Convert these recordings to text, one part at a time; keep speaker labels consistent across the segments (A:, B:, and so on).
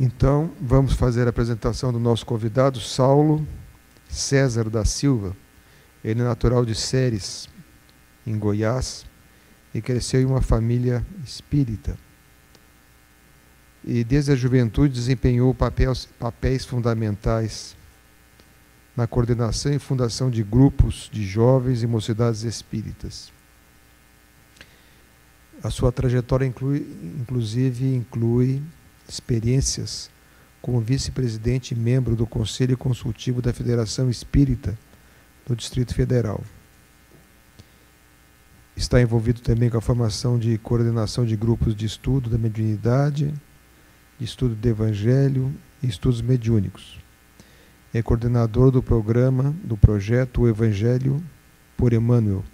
A: Então, vamos fazer a apresentação do nosso convidado, Saulo César da Silva. Ele é natural de Ceres, em Goiás, e cresceu em uma família espírita. E desde a juventude desempenhou papéis fundamentais na coordenação e fundação de grupos de jovens e mocidades espíritas. A sua trajetória inclui experiências como vice-presidente e membro do Conselho Consultivo da Federação Espírita do Distrito Federal. Está envolvido também com a formação de coordenação de grupos de estudo da mediunidade, de estudo do Evangelho e estudos mediúnicos. É coordenador do projeto O Evangelho por Emmanuel,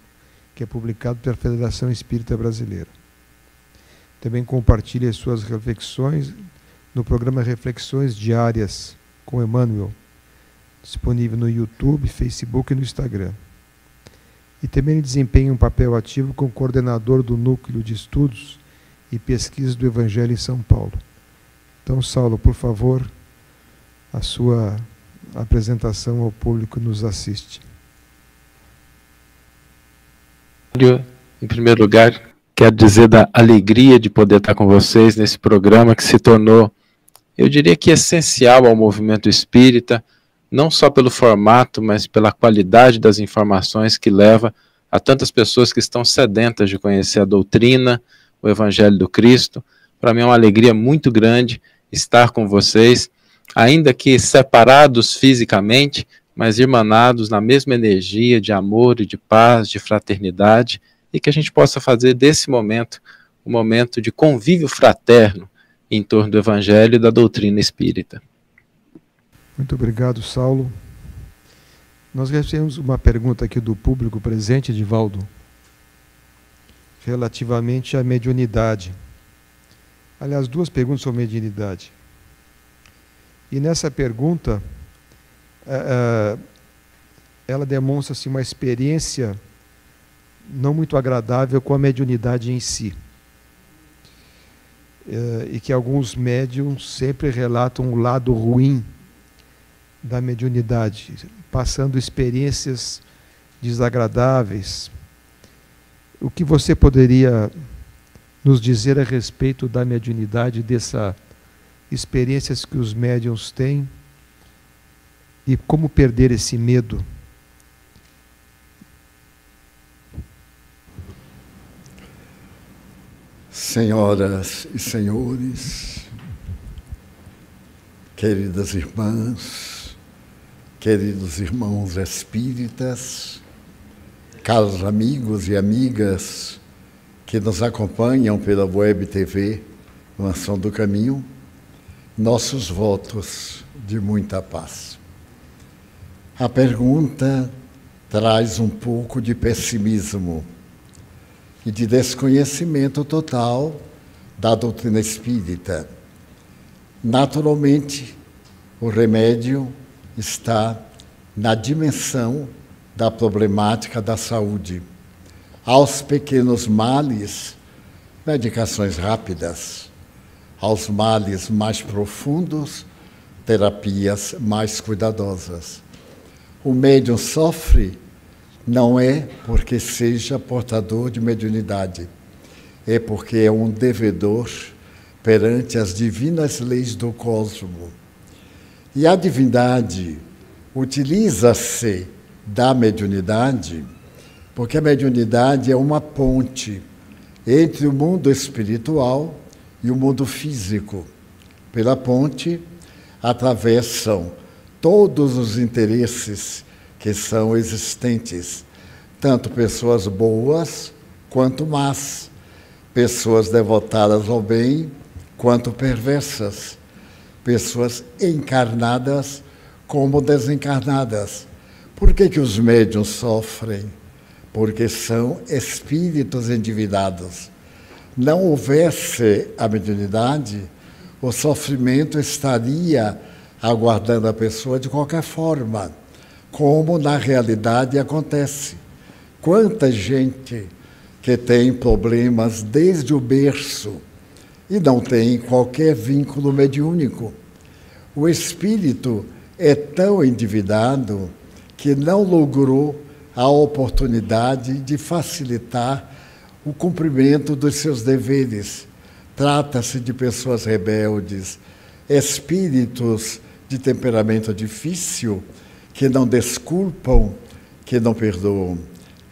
A: que é publicado pela Federação Espírita Brasileira. Também compartilha suas reflexões no programa Reflexões Diárias com Emmanuel, disponível no YouTube, Facebook e no Instagram. E também desempenha um papel ativo como coordenador do Núcleo de Estudos e Pesquisas do Evangelho em São Paulo. Então, Saulo, por favor, a sua apresentação ao público que nos assiste.
B: Em primeiro lugar, quero dizer da alegria de poder estar com vocês nesse programa que se tornou, eu diria que essencial ao movimento espírita, não só pelo formato, mas pela qualidade das informações que leva a tantas pessoas que estão sedentas de conhecer a doutrina, o Evangelho do Cristo. Para mim é uma alegria muito grande estar com vocês, ainda que separados fisicamente, mas irmanados na mesma energia de amor e de paz, de fraternidade, e que a gente possa fazer desse momento um momento de convívio fraterno em torno do Evangelho e da doutrina espírita.
A: Muito obrigado, Saulo. Nós recebemos uma pergunta aqui do público presente, Edivaldo, relativamente à mediunidade. Aliás, duas perguntas sobre mediunidade. E nessa pergunta, ela demonstra-se uma experiência não muito agradável com a mediunidade em si. E que alguns médiuns sempre relatam o lado ruim da mediunidade, passando experiências desagradáveis. O que você poderia nos dizer a respeito da mediunidade, dessas experiências que os médiuns têm e como perder esse medo?
C: Senhoras e senhores, queridas irmãs, queridos irmãos espíritas, caros amigos e amigas que nos acompanham pela Web TV Mansão do Caminho, nossos votos de muita paz. A pergunta traz um pouco de pessimismo e de desconhecimento total da doutrina espírita. Naturalmente, o remédio está na dimensão da problemática da saúde. Aos pequenos males, medicações rápidas. Aos males mais profundos, terapias mais cuidadosas. O médium sofre não é porque seja portador de mediunidade, é porque é um devedor perante as divinas leis do cosmo. E a divindade utiliza-se da mediunidade porque a mediunidade é uma ponte entre o mundo espiritual e o mundo físico. Pela ponte atravessam todos os interesses que são existentes, tanto pessoas boas quanto más, pessoas devotadas ao bem quanto perversas, pessoas encarnadas como desencarnadas. Por que os médiuns sofrem? Porque são espíritos endividados. Não houvesse a mediunidade, o sofrimento estaria aguardando a pessoa de qualquer forma, como na realidade acontece. Quanta gente que tem problemas desde o berço, e não tem qualquer vínculo mediúnico. O espírito é tão endividado que não logrou a oportunidade de facilitar o cumprimento dos seus deveres. Trata-se de pessoas rebeldes, espíritos de temperamento difícil, que não desculpam, que não perdoam.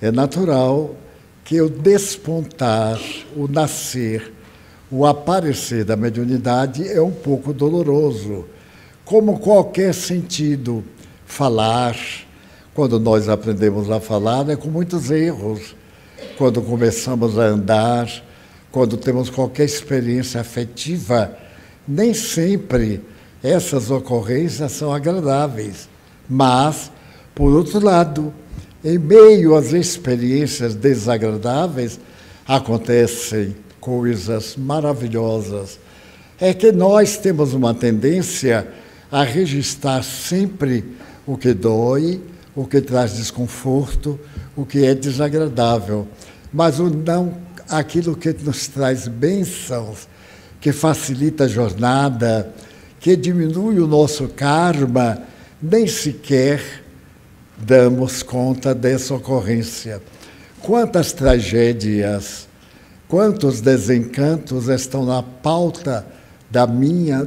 C: É natural que o despontar, o nascer, o aparecer da mediunidade é um pouco doloroso. Como qualquer sentido, falar, quando nós aprendemos a falar, é com muitos erros. Quando começamos a andar, quando temos qualquer experiência afetiva, nem sempre essas ocorrências são agradáveis. Mas, por outro lado, em meio às experiências desagradáveis, acontecem coisas maravilhosas. É que nós temos uma tendência a registrar sempre o que dói, o que traz desconforto, o que é desagradável, mas não aquilo que nos traz bênçãos, que facilita a jornada, que diminui o nosso karma, nem sequer damos conta dessa ocorrência. Quantas tragédias, quantos desencantos estão na pauta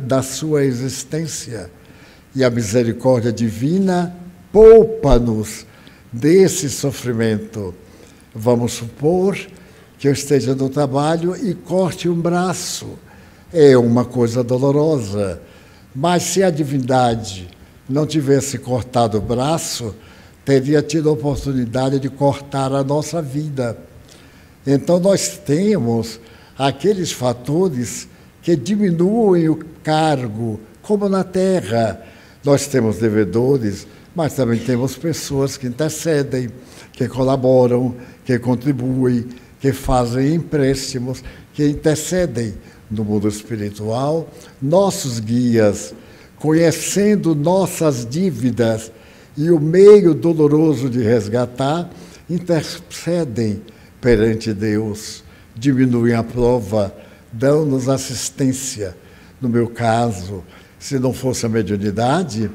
C: da sua existência. E a misericórdia divina poupa-nos desse sofrimento. Vamos supor que eu esteja no trabalho e corte um braço. É uma coisa dolorosa. Mas se a divindade não tivesse cortado o braço, teria tido a oportunidade de cortar a nossa vida. Então nós temos aqueles fatores que diminuem o cargo, como na Terra. Nós temos devedores, mas também temos pessoas que intercedem, que colaboram, que contribuem, que fazem empréstimos, que intercedem no mundo espiritual. Nossos guias, conhecendo nossas dívidas e o meio doloroso de resgatar, intercedem perante Deus, diminuem a prova, dão-nos assistência. No meu caso, se não fosse a mediunidade,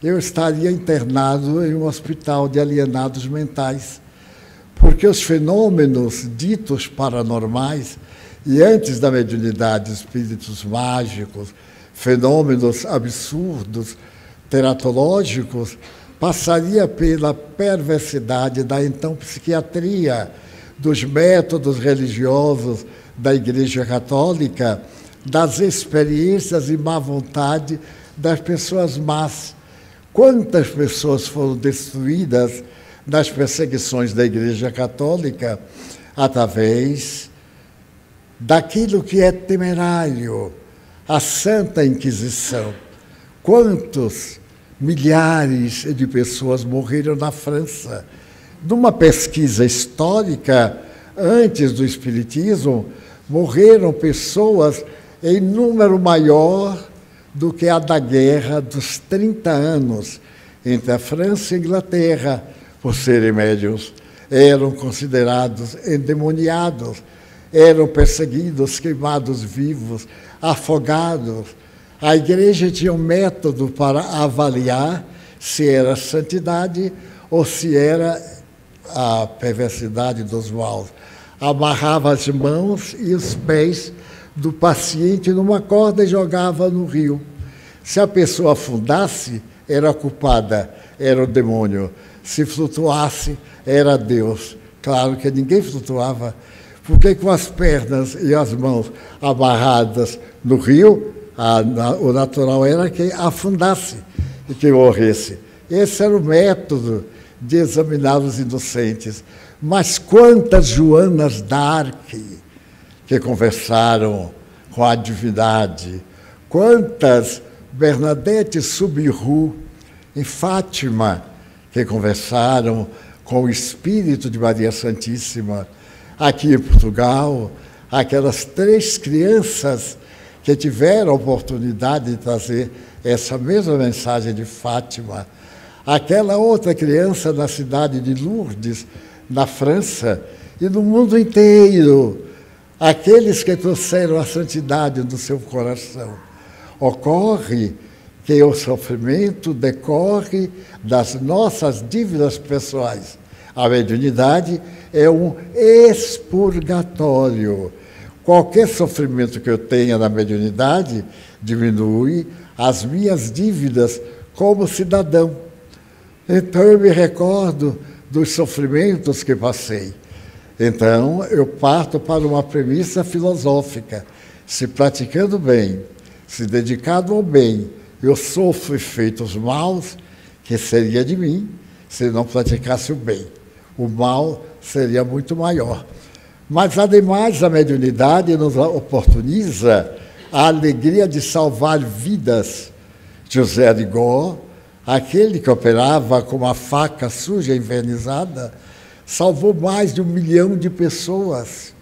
C: eu estaria internado em um hospital de alienados mentais, porque os fenômenos ditos paranormais, e antes da mediunidade, espíritos mágicos, fenômenos absurdos, teratológicos, passaria pela perversidade da então psiquiatria, dos métodos religiosos da Igreja Católica, das experiências e má vontade das pessoas más. Quantas pessoas foram destruídas nas perseguições da Igreja Católica através daquilo que é temerário, a Santa Inquisição. Quantos milhares de pessoas morreram na França? Numa pesquisa histórica, antes do Espiritismo, morreram pessoas em número maior do que a da guerra dos 30 anos entre a França e a Inglaterra, por serem médiuns. Eram considerados endemoniados, eram perseguidos, queimados vivos, afogados. A Igreja tinha um método para avaliar se era santidade ou se era a perversidade dos maus. Amarrava as mãos e os pés do paciente numa corda e jogava no rio. Se a pessoa afundasse, era culpada, era o demônio. Se flutuasse, era Deus. Claro que ninguém flutuava, porque com as pernas e as mãos amarradas no rio, o natural era que afundasse e que morresse. Esse era o método de examinar os inocentes. Mas quantas Joanas d'Arc que conversaram com a divindade, quantas Bernadette Soubirous em Fátima que conversaram com o Espírito de Maria Santíssima. Aqui em Portugal, aquelas 3 crianças que tiveram a oportunidade de trazer essa mesma mensagem de Fátima. Aquela outra criança na cidade de Lourdes, na França, e no mundo inteiro, aqueles que trouxeram a santidade do seu coração. Ocorre que o sofrimento decorre das nossas dívidas pessoais. A mediunidade é um expurgatório. Qualquer sofrimento que eu tenha na mediunidade diminui as minhas dívidas como cidadão. Então eu me recordo dos sofrimentos que passei. Então eu parto para uma premissa filosófica. Se praticando bem, se dedicado ao bem, eu sofro efeitos maus, que seria de mim se não praticasse o bem. O mal seria muito maior. Mas, ademais, a mediunidade nos oportuniza a alegria de salvar vidas. José Arigó, aquele que operava com uma faca suja e envernizada, salvou mais de 1 milhão de pessoas.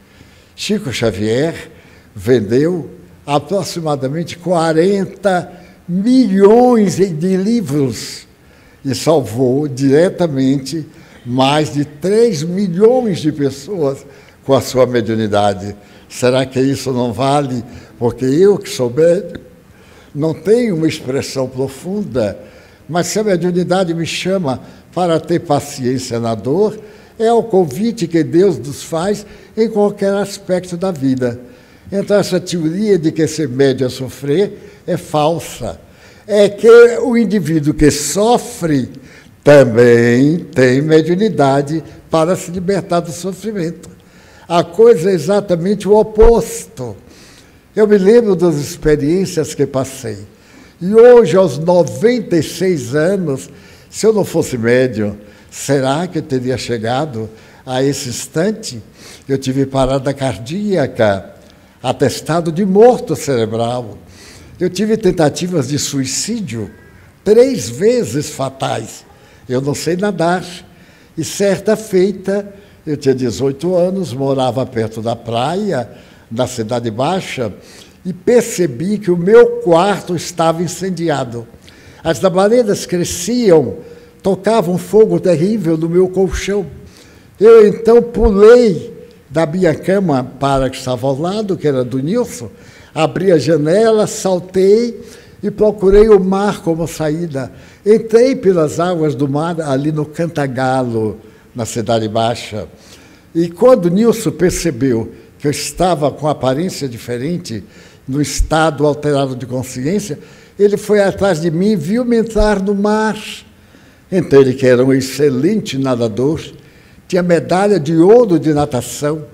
C: Chico Xavier vendeu aproximadamente 40 milhões de livros e salvou diretamente mais de 3 milhões de pessoas com a sua mediunidade. Será que isso não vale? Porque eu, que sou médium, não tenho uma expressão profunda, mas se a mediunidade me chama para ter paciência na dor, é o convite que Deus nos faz em qualquer aspecto da vida. Então, essa teoria de que ser médium é sofrer é falsa. É que o indivíduo que sofre também tem mediunidade para se libertar do sofrimento. A coisa é exatamente o oposto. Eu me lembro das experiências que passei. E hoje, aos 96 anos, se eu não fosse médium, será que eu teria chegado a esse instante? Eu tive parada cardíaca, atestado de morto cerebral. Eu tive tentativas de suicídio, 3 vezes fatais. Eu não sei nadar. E certa feita, eu tinha 18 anos, morava perto da praia, da Cidade Baixa, e percebi que o meu quarto estava incendiado. As labaredas cresciam, tocavam fogo terrível no meu colchão. Eu então pulei da minha cama para que estava ao lado, que era do Nilson, abri a janela, saltei e procurei o mar como saída. Entrei pelas águas do mar ali no Cantagalo, na Cidade Baixa. E quando Nilson percebeu que eu estava com aparência diferente, no estado alterado de consciência, ele foi atrás de mim e viu-me entrar no mar. Então ele, que era um excelente nadador, tinha medalha de ouro de natação,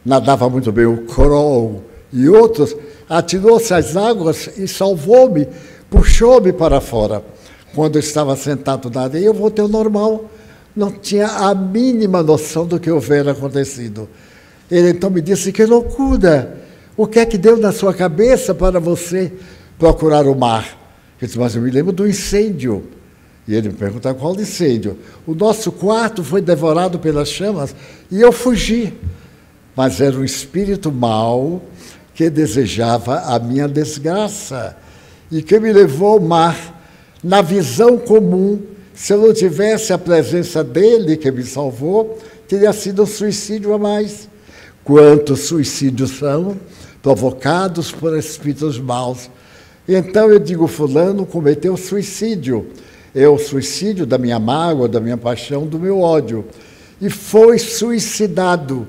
C: nadava muito bem o crawl e outros, atirou-se às águas e salvou-me, puxou-me para fora. Quando eu estava sentado na areia, eu voltei ao normal. Não tinha a mínima noção do que houvera acontecido. Ele então me disse: que loucura! O que é que deu na sua cabeça para você procurar o mar? Eu disse: mas eu me lembro do incêndio. E ele me perguntou: qual incêndio? O nosso quarto foi devorado pelas chamas e eu fugi. Mas era um espírito mau que desejava a minha desgraça e que me levou ao mar. Na visão comum, se eu não tivesse a presença dele, que me salvou, teria sido um suicídio a mais. Quantos suicídios são provocados por espíritos maus? Então eu digo: fulano cometeu suicídio. É o suicídio da minha mágoa, da minha paixão, do meu ódio. E foi suicidado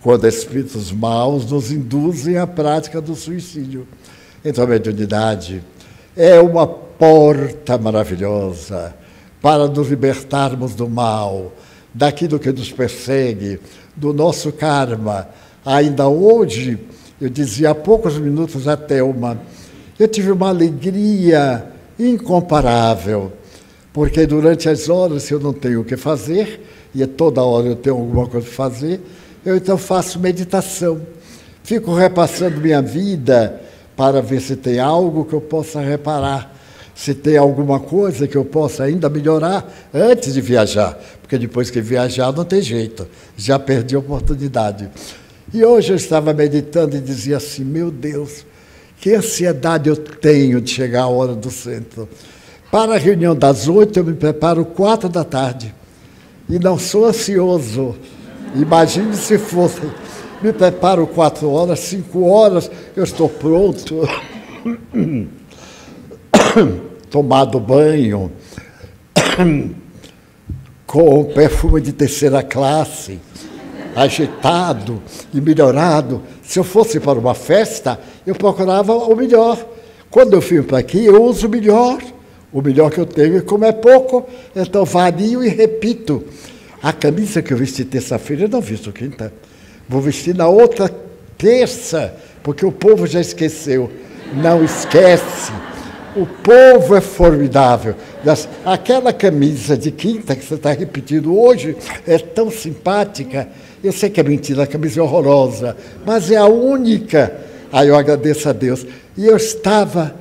C: quando espíritos maus nos induzem à prática do suicídio. Então a mediunidade é uma porta maravilhosa para nos libertarmos do mal, daquilo que nos persegue, do nosso karma. Ainda hoje, eu dizia há poucos minutos a Thelma, eu tive uma alegria incomparável, porque durante as horas, se eu não tenho o que fazer, e toda hora eu tenho alguma coisa para fazer, eu então faço meditação. Fico repassando minha vida para ver se tem algo que eu possa reparar, se tem alguma coisa que eu possa ainda melhorar antes de viajar, porque depois que viajar não tem jeito, já perdi a oportunidade. E hoje eu estava meditando e dizia assim: meu Deus, que ansiedade eu tenho de chegar à hora do centro. Para a reunião das 8, eu me preparo 4 da tarde. E não sou ansioso. Imagine se fosse. me preparo 4 horas, 5 horas, eu estou pronto, tomado banho, com perfume de 3ª classe, agitado e melhorado. Se eu fosse para uma festa, eu procurava o melhor. Quando eu vim para aqui, eu uso o melhor que eu tenho, e como é pouco, então vario e repito. A camisa que eu vesti terça-feira, eu não visto quinta. Vou vestir na outra terça, porque o povo já esqueceu. Não esquece. O povo é formidável. Aquela camisa de quinta que você está repetindo hoje é tão simpática. Eu sei que é mentira, a camisa é horrorosa, mas é a única. Aí eu agradeço a Deus. E eu estava,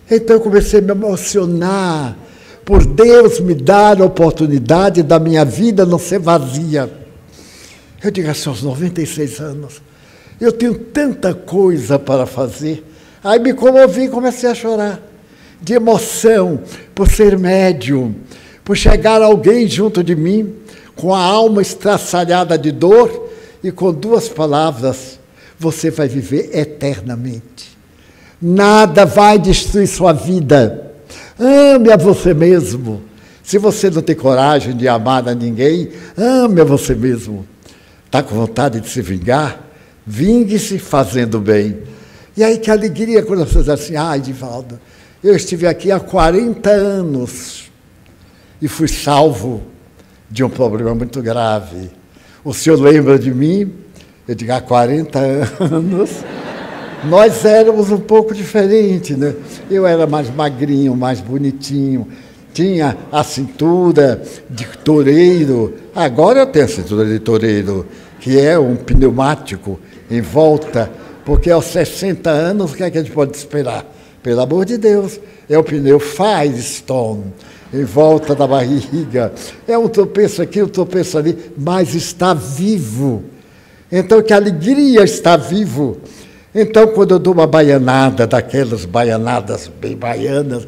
C: então eu comecei a me emocionar por Deus me dar a oportunidade da minha vida não ser vazia. Eu digo assim, aos 96 anos, eu tenho tanta coisa para fazer. Aí me comovi e comecei a chorar, de emoção, por ser médium, por chegar alguém junto de mim, com a alma estraçalhada de dor, e com 2 palavras, você vai viver eternamente. Nada vai destruir sua vida. Ame a você mesmo. Se você não tem coragem de amar a ninguém, ame a você mesmo. Está com vontade de se vingar? Vingue-se fazendo bem. E aí que alegria quando você diz assim, Edivaldo, eu estive aqui há 40 anos e fui salvo de um problema muito grave. O senhor lembra de mim? Eu digo, há 40 anos, nós éramos um pouco diferentes, né? Eu era mais magrinho, mais bonitinho, tinha a cintura de toureiro. Agora eu tenho a cintura de toureiro, que é um pneumático em volta, porque aos 60 anos, o que é que a gente pode esperar? Pelo amor de Deus, é o pneu Firestone, em volta da barriga. É um tropeço aqui, um tropeço ali, mas está vivo. Então, que alegria estar vivo. Então, quando eu dou uma baianada, daquelas baianadas bem baianas,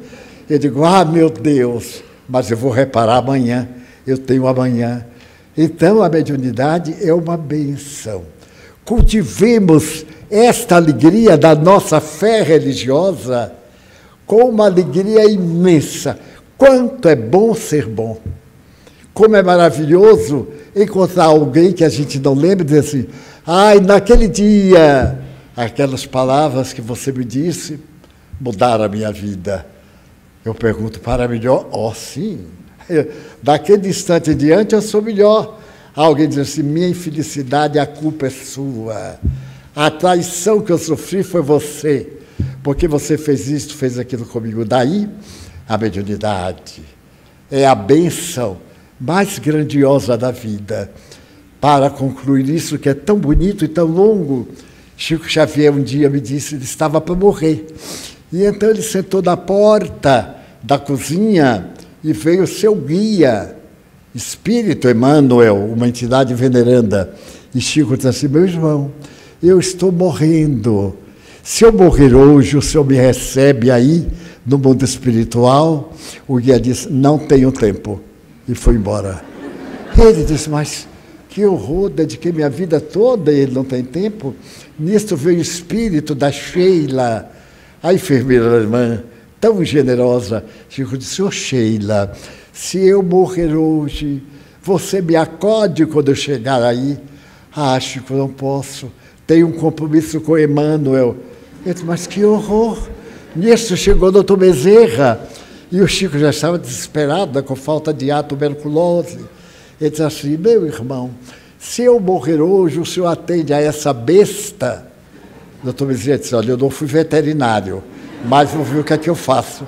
C: eu digo, meu Deus, mas eu vou reparar amanhã, eu tenho amanhã. Então, a mediunidade é uma benção. Cultivemos esta alegria da nossa fé religiosa com uma alegria imensa. Quanto é bom ser bom. Como é maravilhoso encontrar alguém que a gente não lembra e dizer assim, naquele dia, aquelas palavras que você me disse mudaram a minha vida. Eu pergunto, para melhor? Sim. Daquele instante em diante eu sou melhor. Alguém diz assim, minha infelicidade, a culpa é sua. A traição que eu sofri foi você, porque você fez isso, fez aquilo comigo. Daí, a mediunidade é a bênção mais grandiosa da vida. Para concluir isso que é tão bonito e tão longo, Chico Xavier um dia me disse, ele estava para morrer. E então ele sentou na porta da cozinha e veio o seu guia, Espírito Emmanuel, uma entidade veneranda. E Chico disse assim, meu irmão, eu estou morrendo. Se eu morrer hoje, o senhor me recebe aí no mundo espiritual? O guia disse, não tenho tempo. E foi embora. Ele disse, mas que horror, dediquei minha vida toda e ele não tem tempo. Nisto veio o espírito da Sheila, a enfermeira alemã, tão generosa. Chico disse, Sheila, se eu morrer hoje, você me acode quando eu chegar aí? Chico, não posso. Tenho um compromisso com Emmanuel. Eu disse, mas que horror. Nisso chegou o doutor Bezerra, e o Chico já estava desesperado, com falta de ar, tuberculose. Ele disse assim, meu irmão, se eu morrer hoje, o senhor atende a essa besta? O doutor Bezerra disse, olha, eu não fui veterinário, mas vou ver o que é que eu faço.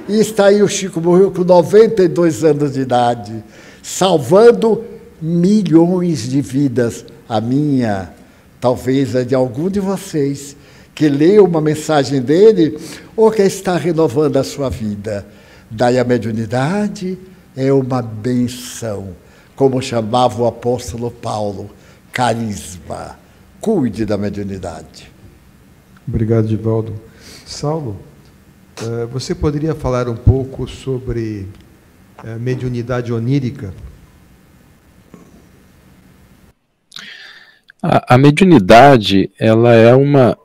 C: E está aí, o Chico morreu com 92 anos de idade, salvando milhões de vidas. A minha, talvez a de algum de vocês, que leu uma mensagem dele, ou que está renovando a sua vida. Daí a mediunidade é uma benção, como chamava o apóstolo Paulo, carisma. Cuide da mediunidade.
A: Obrigado, Edivaldo. Saulo, você poderia falar um pouco sobre mediunidade onírica?
B: A mediunidade, ela é uma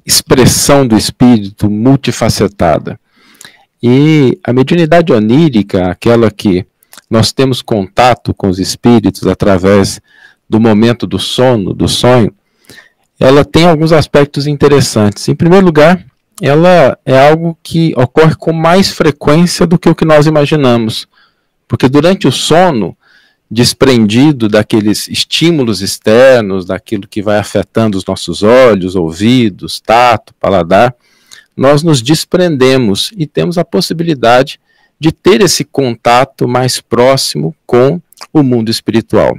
B: expressão do espírito multifacetada. E a mediunidade onírica, aquela que nós temos contato com os espíritos através do momento do sono, do sonho, ela tem alguns aspectos interessantes. Em primeiro lugar, ela é algo que ocorre com mais frequência do que o que nós imaginamos. Porque durante o sono, desprendido daqueles estímulos externos, daquilo que vai afetando os nossos olhos, ouvidos, tato, paladar, nós nos desprendemos e temos a possibilidade de ter esse contato mais próximo com o mundo espiritual.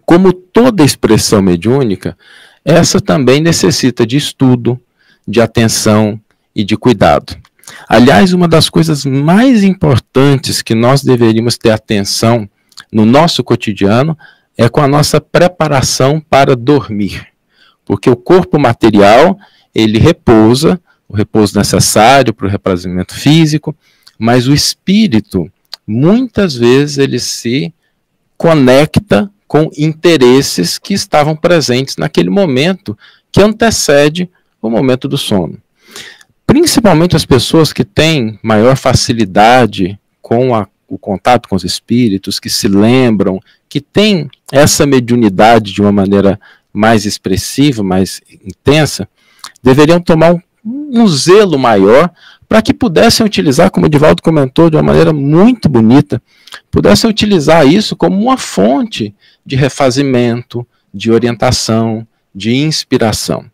B: Como toda expressão mediúnica, essa também necessita de estudo, de atenção e de cuidado. Aliás, uma das coisas mais importantes que nós deveríamos ter atenção no nosso cotidiano é com a nossa preparação para dormir. Porque o corpo material, ele repousa, o repouso necessário para o reprazimento físico, mas o espírito, muitas vezes, ele se conecta com interesses que estavam presentes naquele momento que antecede o momento do sono. Principalmente as pessoas que têm maior facilidade com o contato com os espíritos, que se lembram, que têm essa mediunidade de uma maneira mais expressiva, mais intensa, deveriam tomar um zelo maior para que pudessem utilizar, como o Edivaldo comentou de uma maneira muito bonita, pudessem utilizar isso como uma fonte de refazimento, de orientação, de inspiração.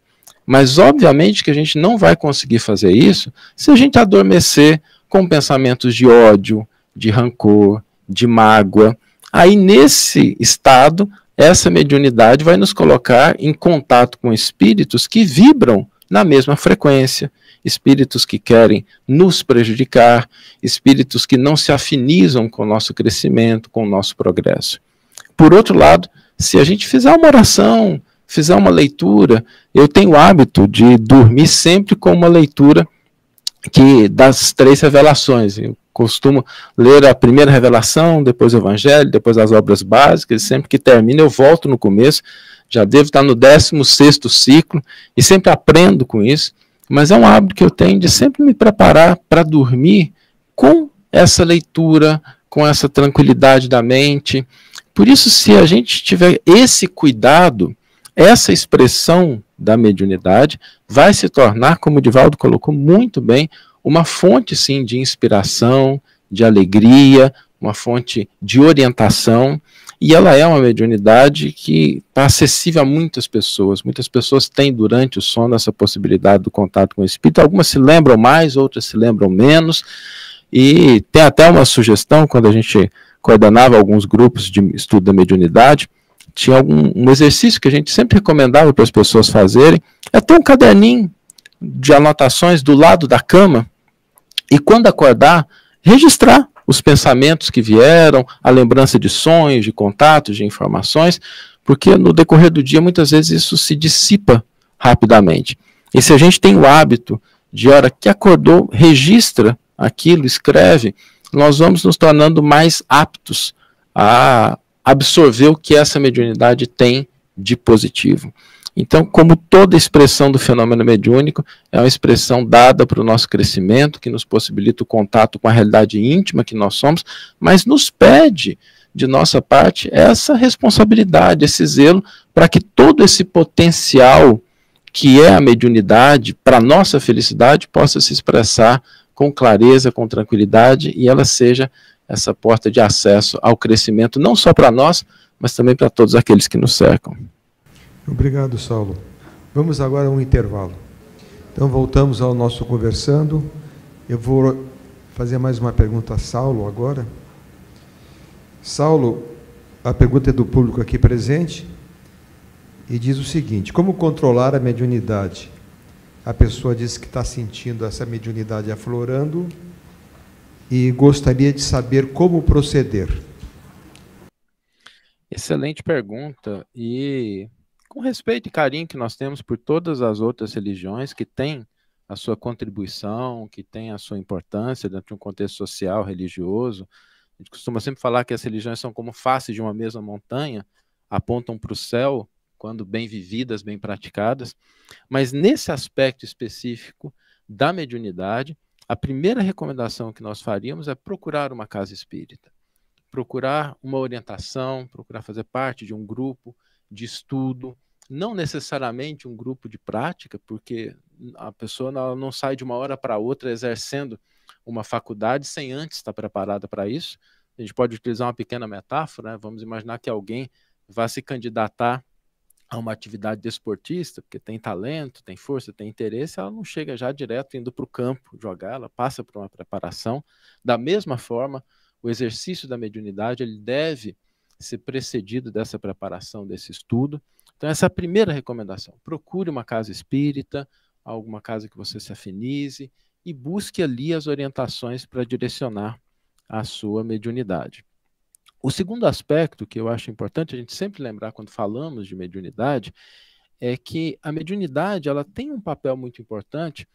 B: Mas, obviamente, que a gente não vai conseguir fazer isso se a gente adormecer com pensamentos de ódio, de rancor, de mágoa. Aí, nesse estado, essa mediunidade vai nos colocar em contato com espíritos que vibram na mesma frequência, espíritos que querem nos prejudicar, espíritos que não se afinizam com o nosso crescimento, com o nosso progresso. Por outro lado, se a gente fizer uma oração, fizer uma leitura, eu tenho o hábito de dormir sempre com uma leitura das 3 revelações. Eu costumo ler a primeira revelação, depois o Evangelho, depois as obras básicas, e sempre que termina eu volto no começo, já devo estar no 16º ciclo, e sempre aprendo com isso, mas é um hábito que eu tenho de sempre me preparar para dormir com essa leitura, com essa tranquilidade da mente. Por isso, se a gente tiver esse cuidado, essa expressão da mediunidade vai se tornar, como o Edivaldo colocou muito bem, uma fonte, sim, de inspiração, de alegria, uma fonte de orientação, e ela é uma mediunidade que está acessível a muitas pessoas. Muitas pessoas têm, durante o sono, essa possibilidade do contato com o espírito. Algumas se lembram mais, outras se lembram menos, e tem até uma sugestão, quando a gente coordenava alguns grupos de estudo da mediunidade, tinha um exercício que a gente sempre recomendava para as pessoas fazerem, é ter um caderninho de anotações do lado da cama, e quando acordar, registrar os pensamentos que vieram, a lembrança de sonhos, de contatos, de informações, porque no decorrer do dia, muitas vezes, isso se dissipa rapidamente. E se a gente tem o hábito de, hora que acordou, registra aquilo, escreve, nós vamos nos tornando mais aptos a absorver o que essa mediunidade tem de positivo. Então, como toda expressão do fenômeno mediúnico, é uma expressão dada para o nosso crescimento, que nos possibilita o contato com a realidade íntima que nós somos, mas nos pede, de nossa parte, essa responsabilidade, esse zelo, para que todo esse potencial que é a mediunidade, para a nossa felicidade, possa se expressar com clareza, com tranquilidade, e ela seja essa porta de acesso ao crescimento, não só para nós, mas também para todos aqueles que nos cercam.
A: Obrigado, Saulo. Vamos agora a um intervalo. Então, voltamos ao nosso conversando. Eu vou fazer mais uma pergunta a Saulo agora. Saulo, a pergunta é do público aqui presente, e diz o seguinte: como controlar a mediunidade? A pessoa diz que está sentindo essa mediunidade aflorando e gostaria de saber como proceder.
B: Excelente pergunta, e com respeito e carinho que nós temos por todas as outras religiões que têm a sua contribuição, que têm a sua importância dentro de um contexto social, religioso. A gente costuma sempre falar que as religiões são como faces de uma mesma montanha, apontam para o céu, quando bem vividas, bem praticadas. Mas nesse aspecto específico da mediunidade, a primeira recomendação que nós faríamos é procurar uma casa espírita, procurar uma orientação, procurar fazer parte de um grupo de estudo, não necessariamente um grupo de prática, porque a pessoa não sai de uma hora para outra exercendo uma faculdade sem antes estar preparada para isso. A gente pode utilizar uma pequena metáfora, né? Vamos imaginar que alguém vá se candidatar a uma atividade desportista, porque tem talento, tem força, tem interesse, ela não chega já direto indo para o campo jogar, ela passa por uma preparação. Da mesma forma, o exercício da mediunidade ele deve ser precedido dessa preparação, desse estudo. Então, essa é a primeira recomendação. Procure uma casa espírita, alguma casa que você se afinize e busque ali as orientações para direcionar a sua mediunidade. O segundo aspecto que eu acho importante a gente sempre lembrar quando falamos de mediunidade é que a mediunidade ela tem um papel muito importante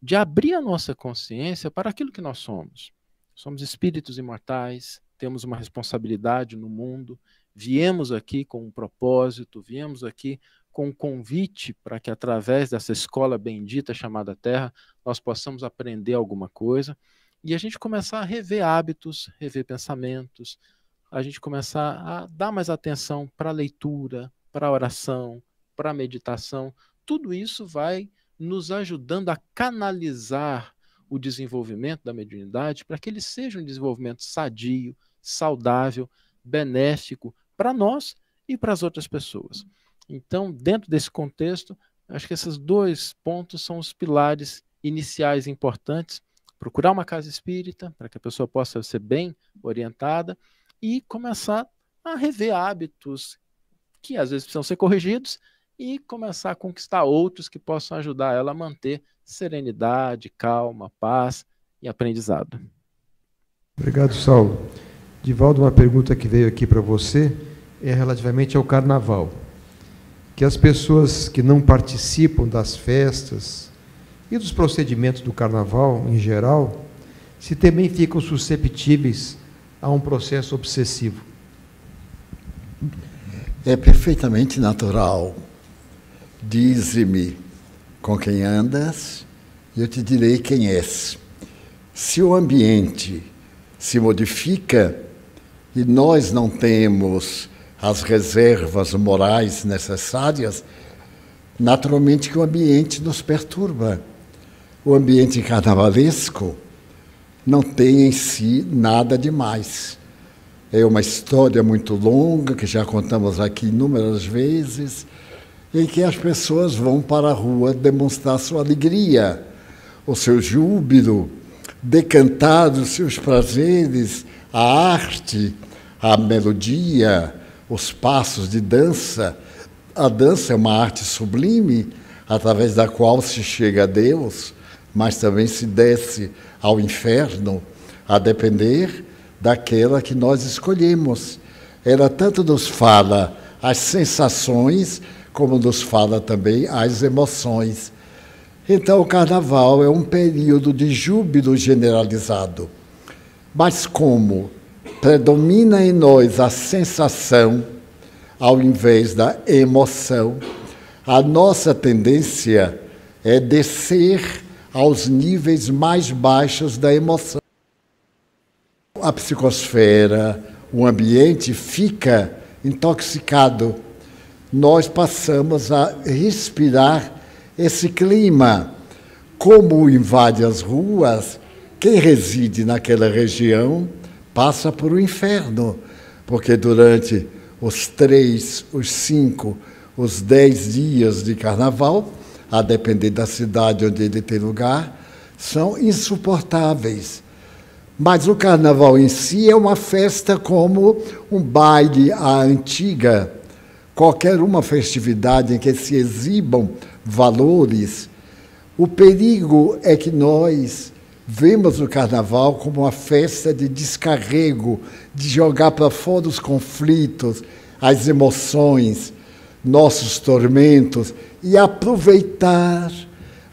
B: de abrir a nossa consciência para aquilo que nós somos. Somos espíritos imortais, temos uma responsabilidade no mundo, viemos aqui com um propósito, viemos aqui com um convite para que através dessa escola bendita chamada Terra, nós possamos aprender alguma coisa e a gente começar a rever hábitos, rever pensamentos, a gente começar a dar mais atenção para a leitura, para a oração, para a meditação. Tudo isso vai nos ajudando a canalizar o desenvolvimento da mediunidade para que ele seja um desenvolvimento sadio, saudável, benéfico para nós e para as outras pessoas. Então, dentro desse contexto, acho que esses dois pontos são os pilares iniciais importantes. Procurar uma casa espírita, para que a pessoa possa ser bem orientada, e começar a rever hábitos que às vezes precisam ser corrigidos e começar a conquistar outros que possam ajudar ela a manter serenidade, calma, paz e aprendizado.
A: Obrigado, Saulo. Divaldo, uma pergunta que veio aqui para você é relativamente ao carnaval. Que as pessoas que não participam das festas e dos procedimentos do carnaval em geral, se também ficam susceptíveis a um processo obsessivo.
C: É perfeitamente natural. Dize-me com quem andas e eu te direi quem és. Se o ambiente se modifica e nós não temos as reservas morais necessárias, naturalmente que o ambiente nos perturba. O ambiente carnavalesco não tem em si nada demais. É uma história muito longa, que já contamos aqui inúmeras vezes, em que as pessoas vão para a rua demonstrar sua alegria, o seu júbilo, decantar os seus prazeres, a arte, a melodia, os passos de dança. A dança é uma arte sublime, através da qual se chega a Deus, mas também se desce ao inferno, a depender daquela que nós escolhemos. Ela tanto nos fala as sensações, como nos fala também as emoções. Então, o carnaval é um período de júbilo generalizado. Mas como predomina em nós a sensação, ao invés da emoção, a nossa tendência é descer aos níveis mais baixos da emoção. A psicosfera, o ambiente fica intoxicado. Nós passamos a respirar esse clima. Como invade as ruas, quem reside naquela região passa por um inferno, porque durante os 3, os 5, os 10 dias de carnaval, a depender da cidade onde ele tem lugar, são insuportáveis. Mas o carnaval em si é uma festa como um baile à antiga. Qualquer uma festividade em que se exibam valores. O perigo é que nós vemos o carnaval como uma festa de descarrego, de jogar para fora os conflitos, as emoções, nossos tormentos, e aproveitar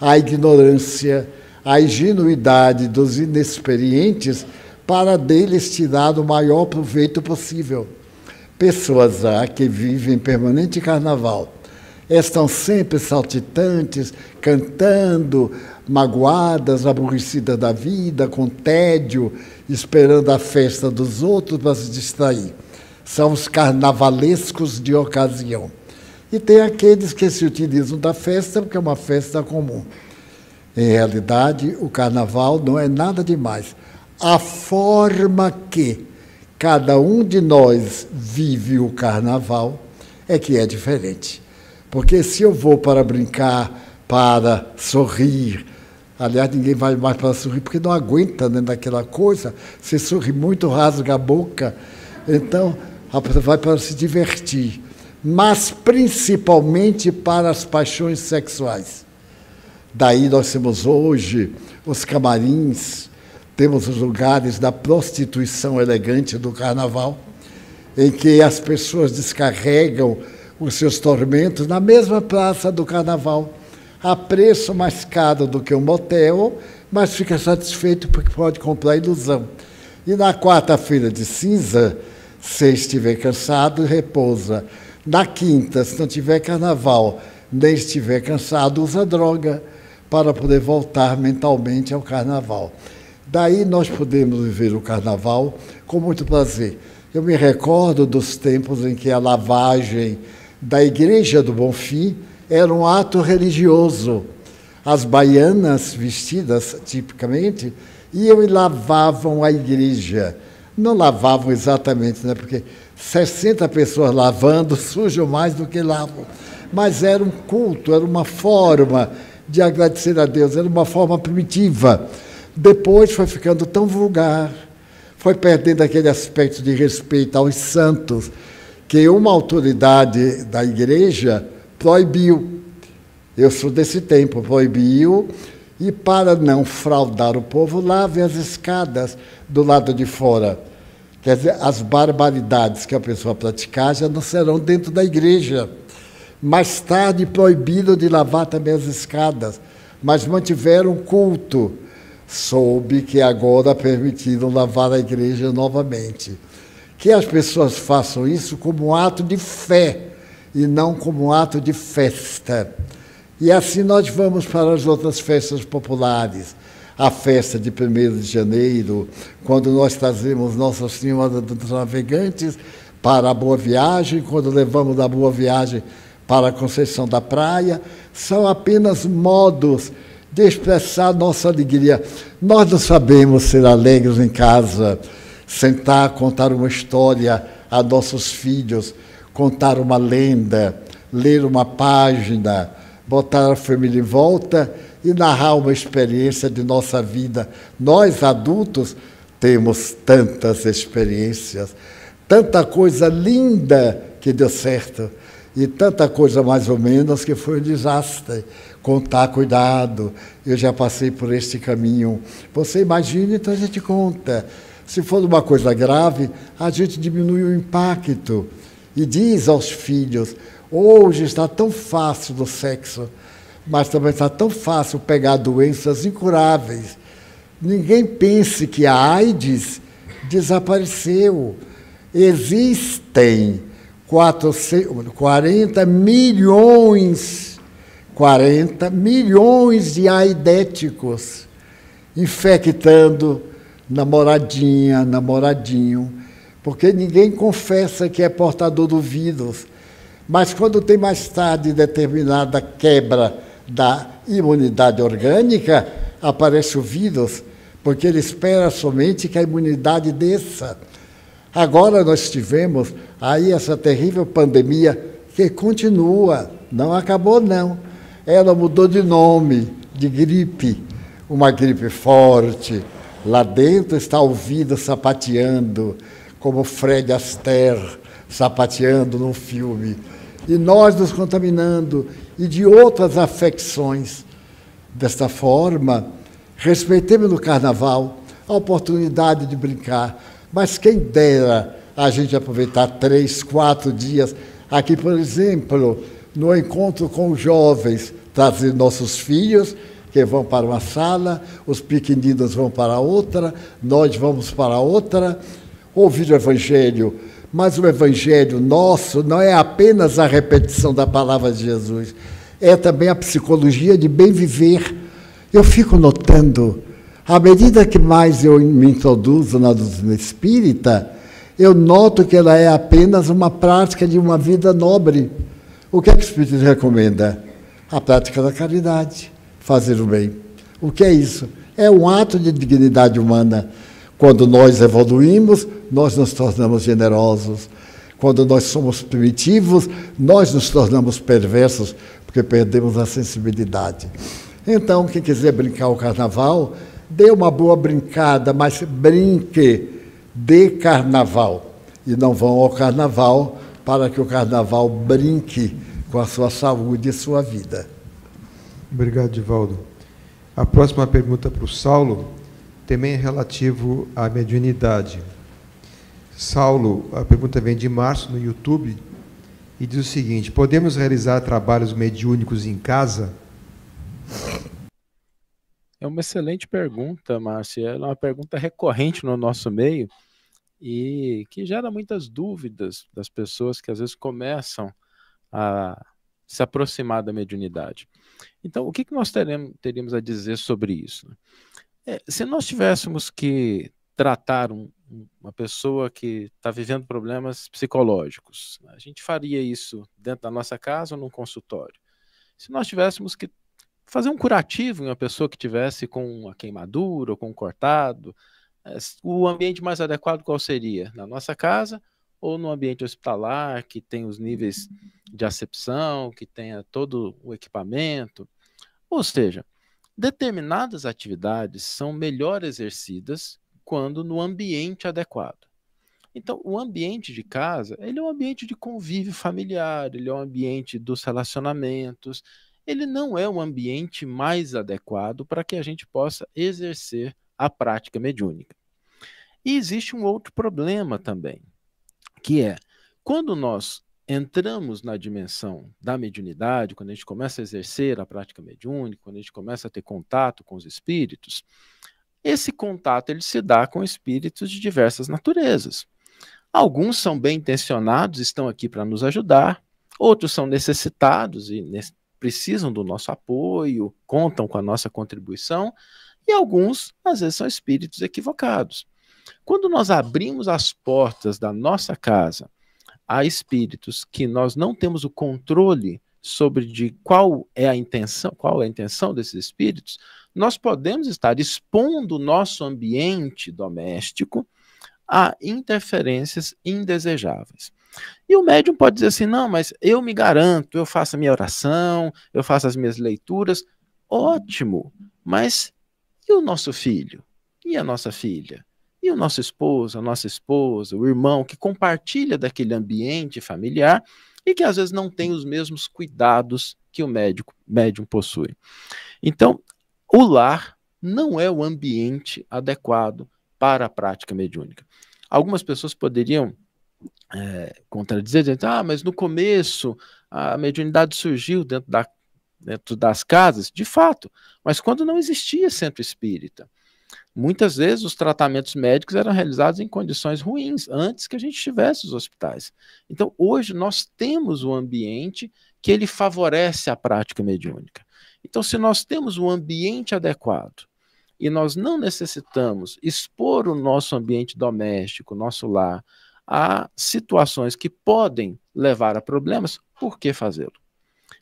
C: a ignorância, a ingenuidade dos inexperientes para deles tirar o maior proveito possível. pessoas há que vivem em permanente carnaval. Estão sempre saltitantes, cantando, magoadas, aborrecidas da vida, com tédio, esperando a festa dos outros para se distrair. São os carnavalescos de ocasião. E tem aqueles que se utilizam da festa porque é uma festa comum. Em realidade, o carnaval não é nada demais. A forma que cada um de nós vive o carnaval é que é diferente. Porque se eu vou para brincar, para sorrir, aliás, ninguém vai mais para sorrir, porque não aguenta, né, daquela coisa, se sorri muito, rasga a boca, então a pessoa vai para se divertir, mas principalmente para as paixões sexuais. Daí nós temos hoje os camarins, temos os lugares da prostituição elegante do carnaval, em que as pessoas descarregam os seus tormentos na mesma praça do carnaval, a preço mais caro do que um motel, mas fica satisfeito porque pode comprar ilusão. E na quarta-feira de cinza, se estiver cansado, repousa. Na quinta, se não tiver carnaval, nem estiver cansado, usa droga para poder voltar mentalmente ao carnaval. Daí nós podemos viver o carnaval com muito prazer. Eu me recordo dos tempos em que a lavagem da Igreja do Bonfim era um ato religioso. As baianas, vestidas tipicamente, iam e lavavam a igreja. Não lavavam exatamente, né? Porque 60 pessoas lavando sujam mais do que lavam. Mas era um culto, era uma forma de agradecer a Deus, era uma forma primitiva. Depois foi ficando tão vulgar, foi perdendo aquele aspecto de respeito aos santos, que uma autoridade da igreja proibiu. Eu sou desse tempo, proibiu, e para não fraudar o povo, lave as escadas do lado de fora. Quer dizer, as barbaridades que a pessoa praticar já não serão dentro da igreja. Mais tarde proibiram de lavar também as escadas, mas mantiveram culto. Soube que agora permitiram lavar a igreja novamente. Que as pessoas façam isso como um ato de fé e não como um ato de festa. E assim nós vamos para as outras festas populares. A festa de 1º de janeiro, quando nós trazemos Nossa Senhora dos Navegantes para a Boa Viagem, quando levamos a Boa Viagem para a Conceição da Praia, são apenas modos de expressar nossa alegria. Nós não sabemos ser alegres em casa, sentar, contar uma história a nossos filhos, contar uma lenda, ler uma página, botar a família em volta e narrar uma experiência de nossa vida. Nós, adultos, temos tantas experiências, tanta coisa linda que deu certo e tanta coisa mais ou menos que foi um desastre. Contar, cuidado, eu já passei por este caminho. Você imagina, então a gente conta. Se for uma coisa grave, a gente diminui o impacto e diz aos filhos: hoje está tão fácil do sexo, mas também está tão fácil pegar doenças incuráveis. Ninguém pense que a AIDS desapareceu. Existem 40 milhões de aidéticos infectando namoradinha, namoradinho, porque ninguém confessa que é portador do vírus. Mas quando tem mais tarde determinada quebra da imunidade orgânica, aparece o vírus, porque ele espera somente que a imunidade desça. Agora nós tivemos aí essa terrível pandemia que continua, não acabou não. Ela mudou de nome, de gripe, uma gripe forte. Lá dentro está o vírus sapateando, como Fred Astaire sapateando num filme. E nós nos contaminando, e de outras afecções. Desta forma, respeitemos no carnaval a oportunidade de brincar, mas quem dera a gente aproveitar 3, 4 dias aqui, por exemplo, no encontro com os jovens, trazer nossos filhos, que vão para uma sala, os pequeninos vão para outra, nós vamos para outra, ouvir o Evangelho, Mas o Evangelho nosso não é apenas a repetição da palavra de Jesus, é também a psicologia de bem viver. Eu fico notando, à medida que mais eu me introduzo na doutrina espírita, eu noto que ela é apenas uma prática de uma vida nobre. O que é que o Espírito recomenda? A prática da caridade, fazer o bem. O que é isso? É um ato de dignidade humana. Quando nós evoluímos, nós nos tornamos generosos. Quando nós somos primitivos, nós nos tornamos perversos, porque perdemos a sensibilidade. Então, quem quiser brincar o carnaval, dê uma boa brincada, mas brinque de carnaval. E não vão ao carnaval para que o carnaval brinque com a sua saúde e sua vida.
A: Obrigado, Divaldo. A próxima pergunta para o Saulo também é relativo à mediunidade. Saulo, a pergunta vem de Márcio no YouTube e diz o seguinte: podemos realizar trabalhos mediúnicos em casa?
B: É uma excelente pergunta, Márcio. É uma pergunta recorrente no nosso meio e que gera muitas dúvidas das pessoas que às vezes começam a se aproximar da mediunidade. Então, o que nós teríamos a dizer sobre isso? Se nós tivéssemos que tratar uma pessoa que está vivendo problemas psicológicos, a gente faria isso dentro da nossa casa ou num consultório? Se nós tivéssemos que fazer um curativo em uma pessoa que tivesse com uma queimadura ou com um cortado, o ambiente mais adequado qual seria? Na nossa casa ou no ambiente hospitalar, que tem os níveis de acepção, que tenha todo o equipamento? Ou seja, determinadas atividades são melhor exercidas quando no ambiente adequado. Então, o ambiente de casa, ele é um ambiente de convívio familiar, ele é um ambiente dos relacionamentos, ele não é um ambiente mais adequado para que a gente possa exercer a prática mediúnica. E existe um outro problema também, que é, quando nós entramos na dimensão da mediunidade, quando a gente começa a exercer a prática mediúnica, quando a gente começa a ter contato com os espíritos, esse contato ele se dá com espíritos de diversas naturezas. Alguns são bem intencionados, estão aqui para nos ajudar, outros são necessitados e precisam do nosso apoio, contam com a nossa contribuição, e alguns, às vezes, são espíritos equivocados. Quando nós abrimos as portas da nossa casa a espíritos que nós não temos o controle sobre qual é a intenção desses espíritos, nós podemos estar expondo o nosso ambiente doméstico a interferências indesejáveis. E o médium pode dizer assim, não, mas eu me garanto, eu faço a minha oração, eu faço as minhas leituras. Ótimo, mas e o nosso filho? E a nossa filha? E o nosso esposo, a nossa esposa, o irmão que compartilha daquele ambiente familiar e que às vezes não tem os mesmos cuidados que o médium possui. Então, o lar não é o ambiente adequado para a prática mediúnica. Algumas pessoas poderiam contradizer, dizendo, mas no começo a mediunidade surgiu dentro das casas, de fato, mas quando não existia centro espírita. Muitas vezes os tratamentos médicos eram realizados em condições ruins, antes que a gente tivesse os hospitais. Então, hoje nós temos um ambiente que ele favorece a prática mediúnica. Então, se nós temos um ambiente adequado e nós não necessitamos expor o nosso ambiente doméstico, o nosso lar, a situações que podem levar a problemas, por que fazê-lo?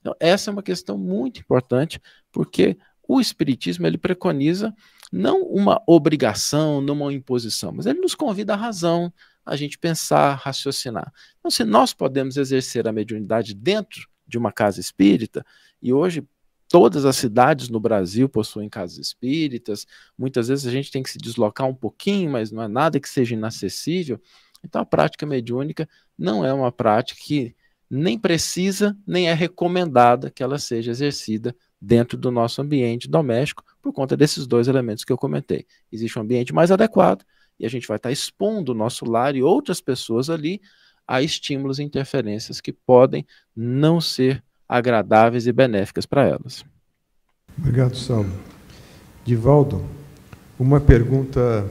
B: Então, essa é uma questão muito importante, porque o Espiritismo ele preconiza não uma obrigação, não uma imposição, mas ele nos convida à razão, a gente pensar, raciocinar. Então, se nós podemos exercer a mediunidade dentro de uma casa espírita, e hoje todas as cidades no Brasil possuem casas espíritas, muitas vezes a gente tem que se deslocar um pouquinho, mas não é nada que seja inacessível. Então, a prática mediúnica não é uma prática que nem precisa, nem é recomendada que ela seja exercida dentro do nosso ambiente doméstico, por conta desses dois elementos que eu comentei. Existe um ambiente mais adequado, e a gente vai estar expondo o nosso lar e outras pessoas ali a estímulos e interferências que podem não ser agradáveis e benéficas para elas.
A: Obrigado, Saulo. Divaldo, uma pergunta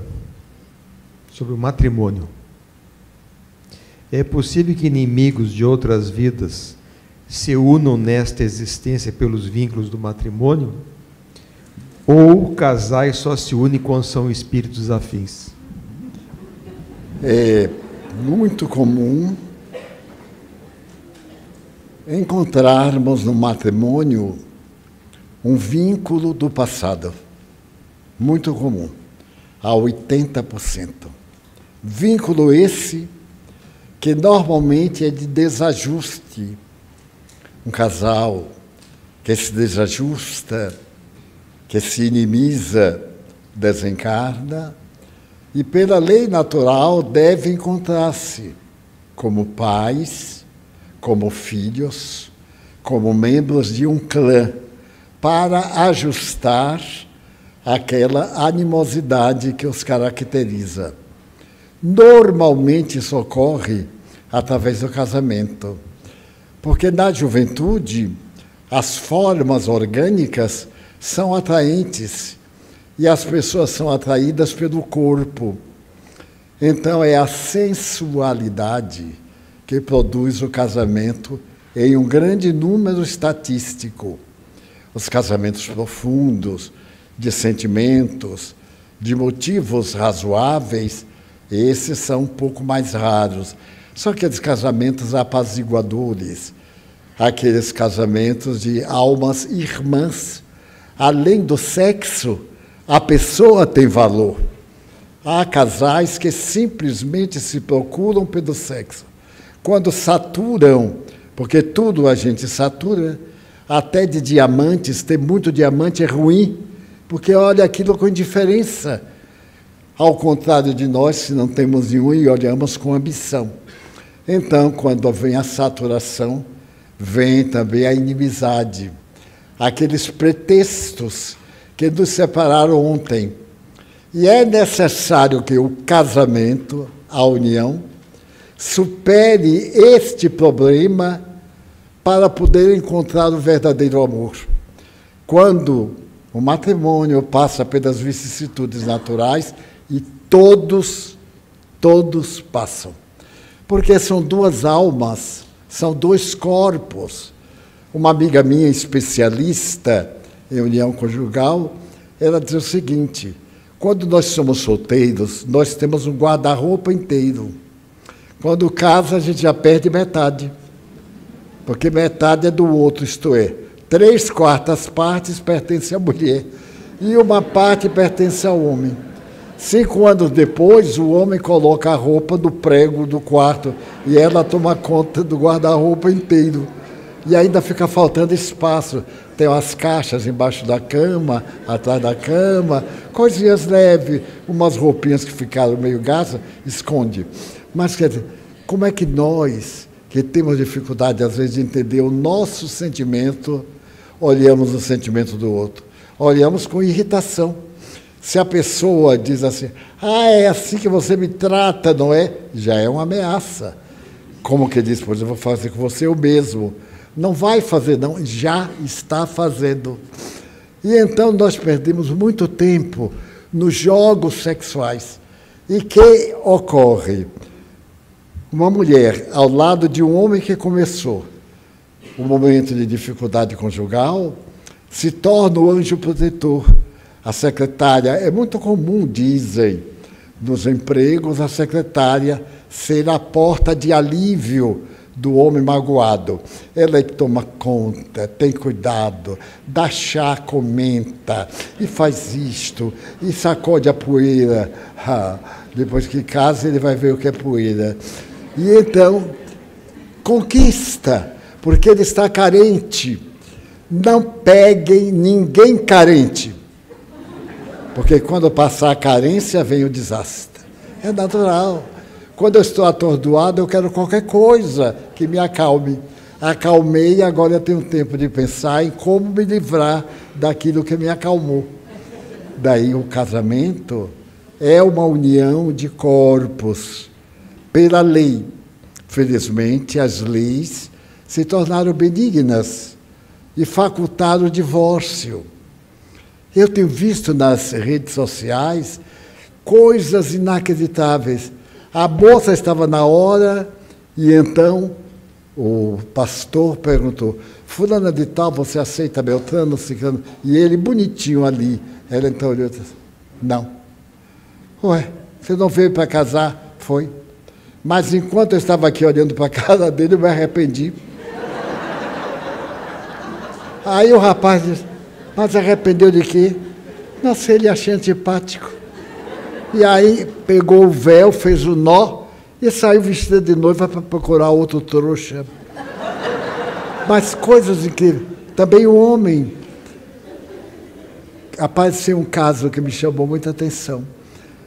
A: sobre o matrimônio. É possível que inimigos de outras vidas se unam nesta existência pelos vínculos do matrimônio? Ou casais só se unem quando são espíritos afins?
C: É muito comum encontrarmos no matrimônio um vínculo do passado. Muito comum, a 80%. Vínculo esse que normalmente é de desajuste. Um casal que se desajusta, que se inimiza, desencarna, e pela lei natural deve encontrar-se como pais, como filhos, como membros de um clã, para ajustar aquela animosidade que os caracteriza. Normalmente isso ocorre através do casamento, porque na juventude as formas orgânicas são atraentes e as pessoas são atraídas pelo corpo. Então é a sensualidade que produz o casamento em um grande número estatístico. Os casamentos profundos, de sentimentos, de motivos razoáveis, esses são um pouco mais raros. Só aqueles casamentos apaziguadores, aqueles casamentos de almas irmãs, além do sexo, a pessoa tem valor. Há casais que simplesmente se procuram pelo sexo. Quando saturam, porque tudo a gente satura, até de diamantes, ter muito diamante é ruim, porque olha aquilo com indiferença. Ao contrário de nós, se não temos nenhum e olhamos com ambição. Então, quando vem a saturação, vem também a inimizade. Aqueles pretextos que nos separaram ontem. E é necessário que o casamento, a união, supere este problema para poder encontrar o verdadeiro amor. Quando o matrimônio passa pelas vicissitudes naturais, e todos passam. Porque são duas almas, são dois corpos. Uma amiga minha, especialista em união conjugal, ela diz o seguinte: quando nós somos solteiros, nós temos um guarda-roupa inteiro. Quando casa, a gente já perde metade. Porque metade é do outro, isto é, 3/4 partes pertencem à mulher e uma parte pertence ao homem. 5 anos depois, o homem coloca a roupa no prego do quarto e ela toma conta do guarda-roupa inteiro. E ainda fica faltando espaço. Tem umas caixas embaixo da cama, atrás da cama, coisinhas leves, umas roupinhas que ficaram meio gastas, esconde. Mas, quer dizer, como é que nós, que temos dificuldade, às vezes, de entender o nosso sentimento, olhamos o sentimento do outro? Olhamos com irritação. Se a pessoa diz assim, é assim que você me trata, não é? Já é uma ameaça. Como que diz, por exemplo, eu vou fazer com você o mesmo. Não vai fazer, não, já está fazendo. E então nós perdemos muito tempo nos jogos sexuais. E que ocorre? Uma mulher ao lado de um homem que começou um momento de dificuldade conjugal, se torna o anjo protetor. A secretária, é muito comum, dizem, nos empregos, a secretária ser a porta de alívio do homem magoado. Ela é que toma conta, tem cuidado, dá chá, comenta, e faz isto, e sacode a poeira. Depois que casa, ele vai ver o que é poeira. E então, conquista, porque ele está carente. Não peguem ninguém carente. Porque quando passar a carência, vem o desastre. É natural. Quando eu estou atordoado, eu quero qualquer coisa que me acalme. Acalmei, agora eu tenho tempo de pensar em como me livrar daquilo que me acalmou. Daí o casamento é uma união de corpos pela lei. Felizmente, as leis se tornaram benignas e facultaram o divórcio. Eu tenho visto nas redes sociais coisas inacreditáveis. A moça estava na hora E então o pastor perguntou, fulana de tal, você aceita Beltrano, Ciclano? E ele, bonitinho ali, ela então olhou e disse, não. Ué, você não veio para casar? Foi. Mas enquanto eu estava aqui olhando para a cara dele, eu me arrependi. Aí o rapaz disse, mas arrependeu de quê? Nossa, ele achei antipático. E aí pegou o véu, fez o nó e saiu vestida de noiva para procurar outro trouxa. Mas coisas incríveis. Também o homem. Apareceu um caso que me chamou muita atenção.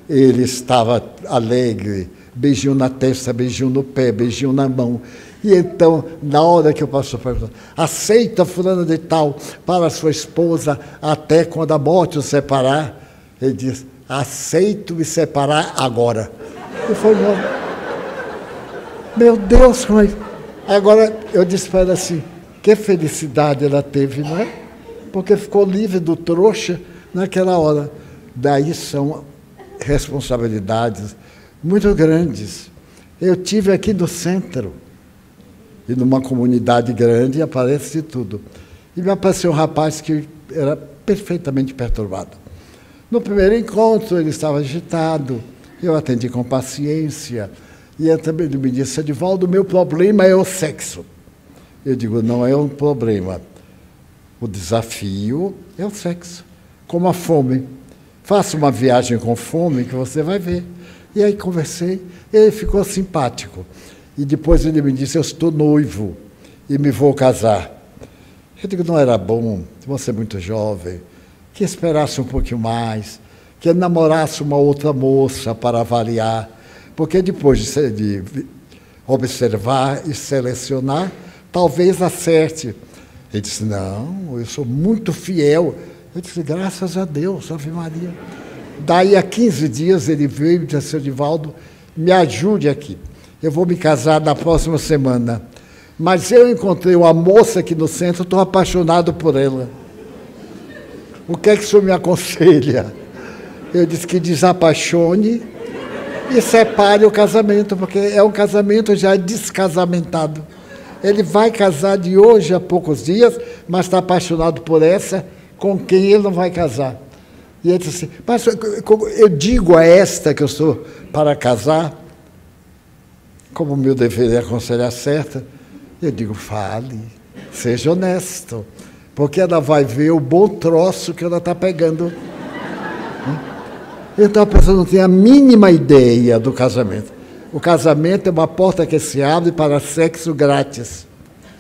C: Ele estava alegre, beijinho na testa, beijinho no pé, beijinho na mão. E então, na hora que o pastor perguntou, aceita fulana de tal para sua esposa até quando a morte o separar? Ele disse, aceito me separar agora. E foi embora. Meu Deus, como é? Agora eu disse para ela assim, que felicidade ela teve, não é? Porque ficou livre do trouxa naquela hora. Daí são responsabilidades muito grandes. Eu tive aqui no centro, e numa comunidade grande, aparece de tudo. E me apareceu um rapaz que era perfeitamente perturbado. No primeiro encontro, ele estava agitado, eu atendi com paciência, e ele também me disse, Edivaldo, o meu problema é o sexo. Eu digo, não é um problema. O desafio é o sexo, como a fome. Faça uma viagem com fome que você vai ver. E aí conversei, ele ficou simpático. E depois ele me disse, eu estou noivo e me vou casar. Eu digo, não era bom, você é muito jovem, que esperasse um pouquinho mais, que namorasse uma outra moça para avaliar, porque depois de observar e selecionar, talvez acerte. Ele disse, não, eu sou muito fiel. Eu disse, graças a Deus, Ave Maria. Daí a 15 dias ele veio e disse, Edivaldo, me ajude aqui. Eu vou me casar na próxima semana. Mas eu encontrei uma moça aqui no centro, estou apaixonado por ela. O que é que o senhor me aconselha? Eu disse que desapaixone e separe o casamento, porque é um casamento já descasamentado. Ele vai casar de hoje a poucos dias, mas está apaixonado por essa com quem ele não vai casar. E ele disse assim, mas eu digo a esta que eu sou para casar, como o meu dever é aconselhar certa, eu digo, fale, seja honesto, porque ela vai ver o bom troço que ela está pegando. Então a pessoa não tem a mínima ideia do casamento. O casamento é uma porta que se abre para sexo grátis.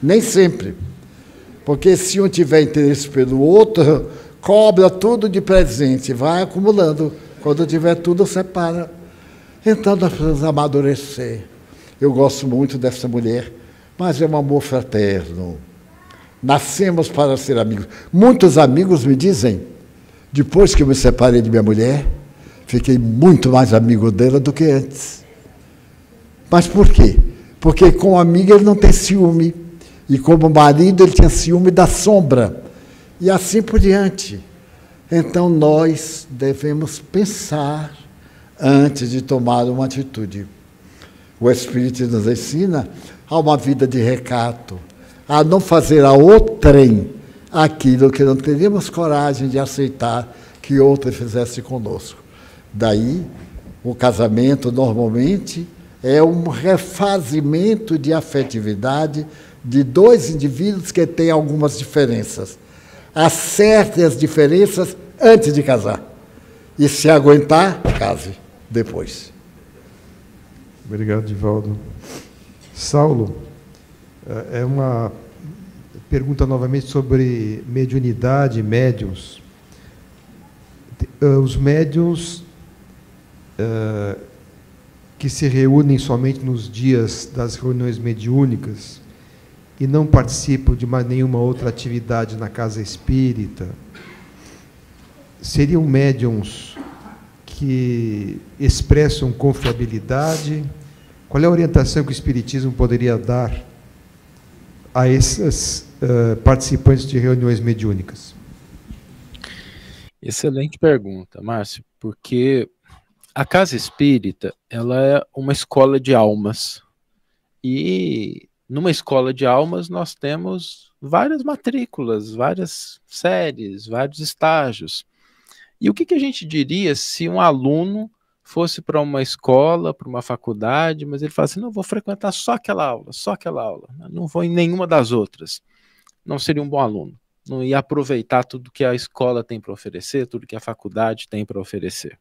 C: Nem sempre. Porque se um tiver interesse pelo outro, cobra tudo de presente, vai acumulando. Quando tiver tudo, separa. Então nós precisamos amadurecer. Eu gosto muito dessa mulher, mas é um amor fraterno. Nascemos para ser amigos. Muitos amigos me dizem, depois que eu me separei de minha mulher, fiquei muito mais amigo dela do que antes. Mas por quê? Porque como amigo ele não tem ciúme. E como marido ele tinha ciúme da sombra. E assim por diante. Então nós devemos pensar antes de tomar uma atitude. O Espírito nos ensina a uma vida de recato, a não fazer a outrem aquilo que não teríamos coragem de aceitar que outra fizesse conosco. Daí, o casamento normalmente é um refazimento de afetividade de dois indivíduos que têm algumas diferenças. Acerte as diferenças antes de casar. E se aguentar, case depois.
A: Obrigado, Edivaldo. Saulo, é uma pergunta novamente sobre mediunidade, médiuns. Os médiuns que se reúnem somente nos dias das reuniões mediúnicas e não participam de mais nenhuma outra atividade na casa espírita, seriam médiuns que expressam confiabilidade? Qual é a orientação que o Espiritismo poderia dar a esses participantes de reuniões mediúnicas?
B: Excelente pergunta, Márcio, porque a casa espírita, ela é uma escola de almas. E numa escola de almas nós temos várias matrículas, várias séries, vários estágios. E o que a gente diria se um aluno fosse para uma escola, para uma faculdade, mas ele fala assim, não, vou frequentar só aquela aula, não vou em nenhuma das outras. Não seria um bom aluno, não ia aproveitar tudo que a escola tem para oferecer, tudo que a faculdade tem para oferecer.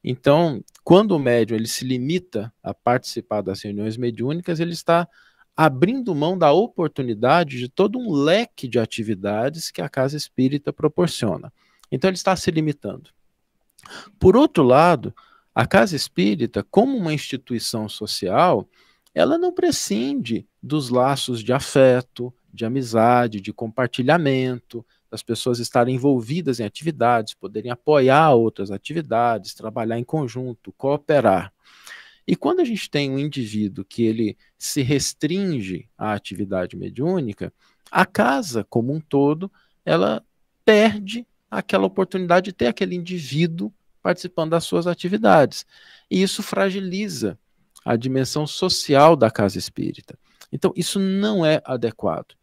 B: Então, quando o médium ele se limita a participar das reuniões mediúnicas, ele está abrindo mão da oportunidade de todo um leque de atividades que a casa espírita proporciona. Então, ele está se limitando. Por outro lado, a casa espírita, como uma instituição social, ela não prescinde dos laços de afeto, de amizade, de compartilhamento, das pessoas estarem envolvidas em atividades, poderem apoiar outras atividades, trabalhar em conjunto, cooperar. E quando a gente tem um indivíduo que ele se restringe à atividade mediúnica, a casa como um todo, ela perde aquela oportunidade de ter aquele indivíduo participando das suas atividades. E isso fragiliza a dimensão social da casa espírita. Então, isso não é adequado.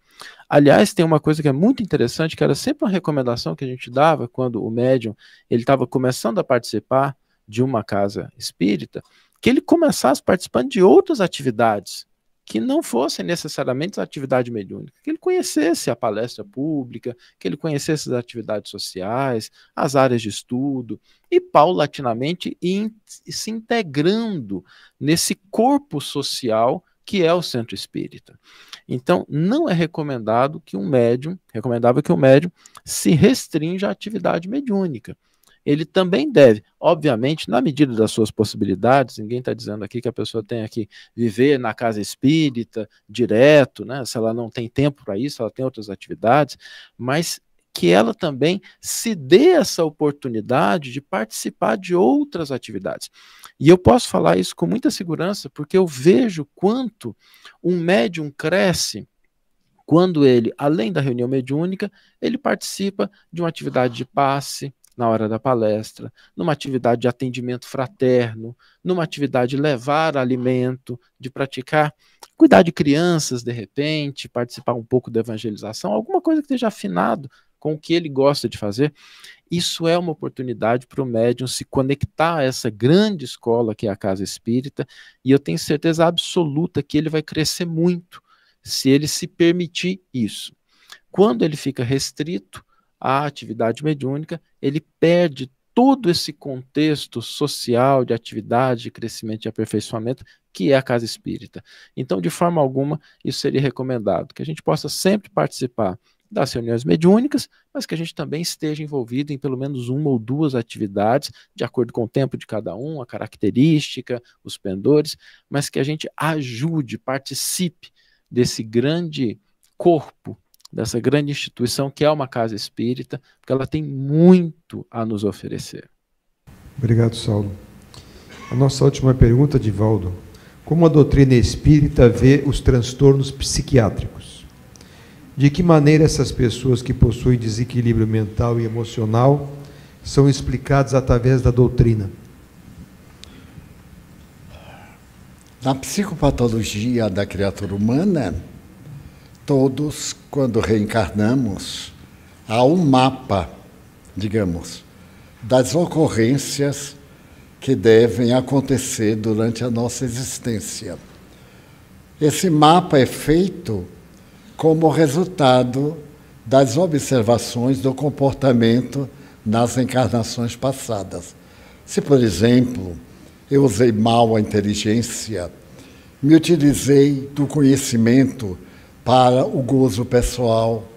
B: Aliás, tem uma coisa que é muito interessante, que era sempre uma recomendação que a gente dava quando o médium ele estava começando a participar de uma casa espírita, que ele começasse participando de outras atividades, que não fossem necessariamente a atividade mediúnica, que ele conhecesse a palestra pública, que ele conhecesse as atividades sociais, as áreas de estudo, e paulatinamente se integrando nesse corpo social que é o centro espírita. Então, não é recomendável que um médium se restrinja à atividade mediúnica. Ele também deve, obviamente, na medida das suas possibilidades, ninguém está dizendo aqui que a pessoa tenha que viver na casa espírita direto, né? Se ela não tem tempo para isso, ela tem outras atividades, mas que ela também se dê essa oportunidade de participar de outras atividades. E eu posso falar isso com muita segurança, porque eu vejo quanto um médium cresce quando ele, além da reunião mediúnica, ele participa de uma atividade de passe, na hora da palestra, numa atividade de atendimento fraterno, numa atividade de levar alimento, de praticar, cuidar de crianças de repente, participar um pouco da evangelização, alguma coisa que esteja afinado com o que ele gosta de fazer. Isso é uma oportunidade para o médium se conectar a essa grande escola que é a casa espírita, e eu tenho certeza absoluta que ele vai crescer muito se ele se permitir isso. Quando ele fica restrito à atividade mediúnica, ele perde todo esse contexto social de atividade, de crescimento e de aperfeiçoamento que é a casa espírita. Então, de forma alguma, isso seria recomendado, que a gente possa sempre participar das reuniões mediúnicas, mas que a gente também esteja envolvido em pelo menos uma ou duas atividades, de acordo com o tempo de cada um, a característica, os pendores, mas que a gente ajude, participe desse grande corpo, dessa grande instituição que é uma casa espírita, porque ela tem muito a nos oferecer.
A: Obrigado, Saulo. A nossa última pergunta, Divaldo. Como a doutrina espírita vê os transtornos psiquiátricos? De que maneira essas pessoas que possuem desequilíbrio mental e emocional são explicadas através da doutrina?
C: Na psicopatologia da criatura humana, todos, quando reencarnamos, há um mapa, digamos, das ocorrências que devem acontecer durante a nossa existência. Esse mapa é feito como resultado das observações do comportamento nas encarnações passadas. Se, por exemplo, eu usei mal a inteligência, me utilizei do conhecimento para o gozo pessoal,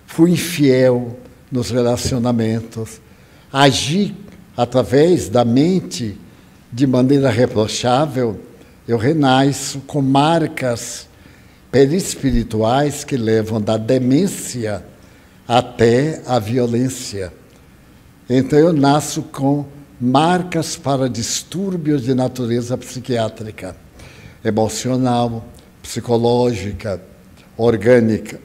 C: fui infiel nos relacionamentos, agi através da mente de maneira reprochável, eu renasço com marcas perispirituais que levam da demência até a violência. Então eu nasço com marcas para distúrbios de natureza psiquiátrica, emocional, psicológica, orgânica.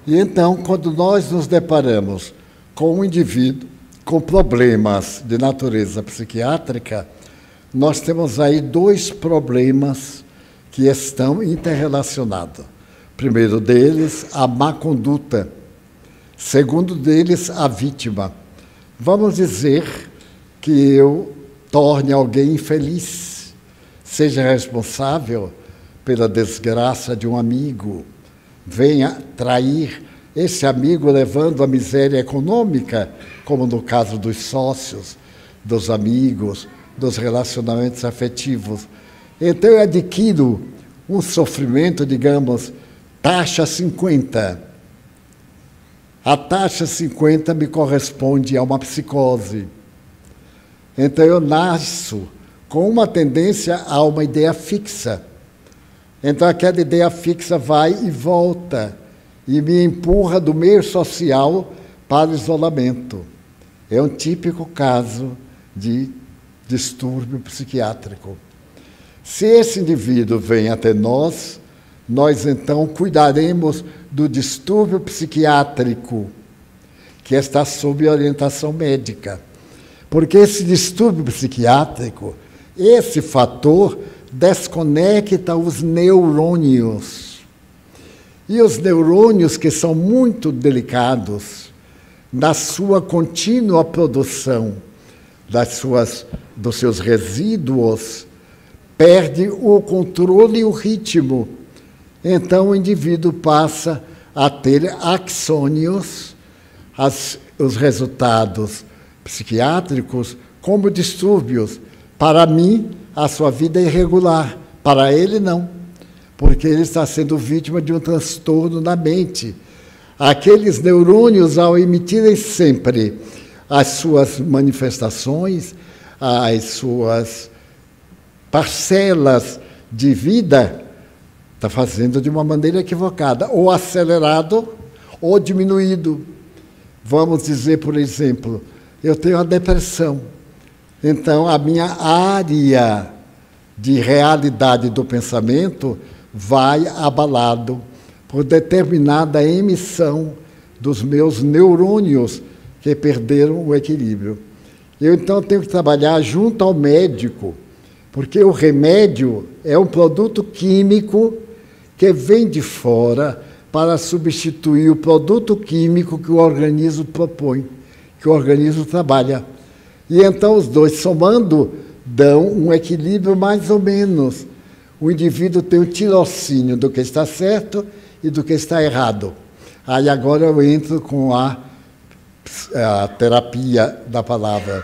C: E então, quando nós nos deparamos com um indivíduo com problemas de natureza psiquiátrica, nós temos aí dois problemas que estão interrelacionados. Primeiro deles, a má conduta. Segundo deles, a vítima. Vamos dizer que eu torne alguém infeliz, seja responsável pela desgraça de um amigo, venha trair esse amigo levando a miséria econômica, como no caso dos sócios, dos amigos, dos relacionamentos afetivos. Então eu adquiro um sofrimento, digamos, taxa 50. A taxa 50 me corresponde a uma psicose. Então eu nasço com uma tendência a uma ideia fixa. Então aquela ideia fixa vai e volta e me empurra do meio social para o isolamento. É um típico caso de distúrbio psiquiátrico. Se esse indivíduo vem até nós então cuidaremos do distúrbio psiquiátrico, que está sob orientação médica. Porque esse distúrbio psiquiátrico, esse fator, desconecta os neurônios. E os neurônios, que são muito delicados, na sua contínua produção dos seus resíduos, perde o controle e o ritmo. Então o indivíduo passa a ter axônios, os resultados psiquiátricos, como distúrbios. Para mim, a sua vida é irregular. Para ele, não. Porque ele está sendo vítima de um transtorno na mente. Aqueles neurônios, ao emitirem sempre as suas manifestações, as suas parcelas de vida, está fazendo de uma maneira equivocada, ou acelerado ou diminuído. Vamos dizer, por exemplo, eu tenho a depressão. Então, a minha área de realidade do pensamento vai abalado por determinada emissão dos meus neurônios que perderam o equilíbrio. Eu, então, tenho que trabalhar junto ao médico, porque o remédio é um produto químico que vem de fora para substituir o produto químico que o organismo propõe, que o organismo trabalha. E então os dois, somando, dão um equilíbrio mais ou menos. O indivíduo tem um tirocínio do que está certo e do que está errado. Aí agora eu entro com a terapia da palavra.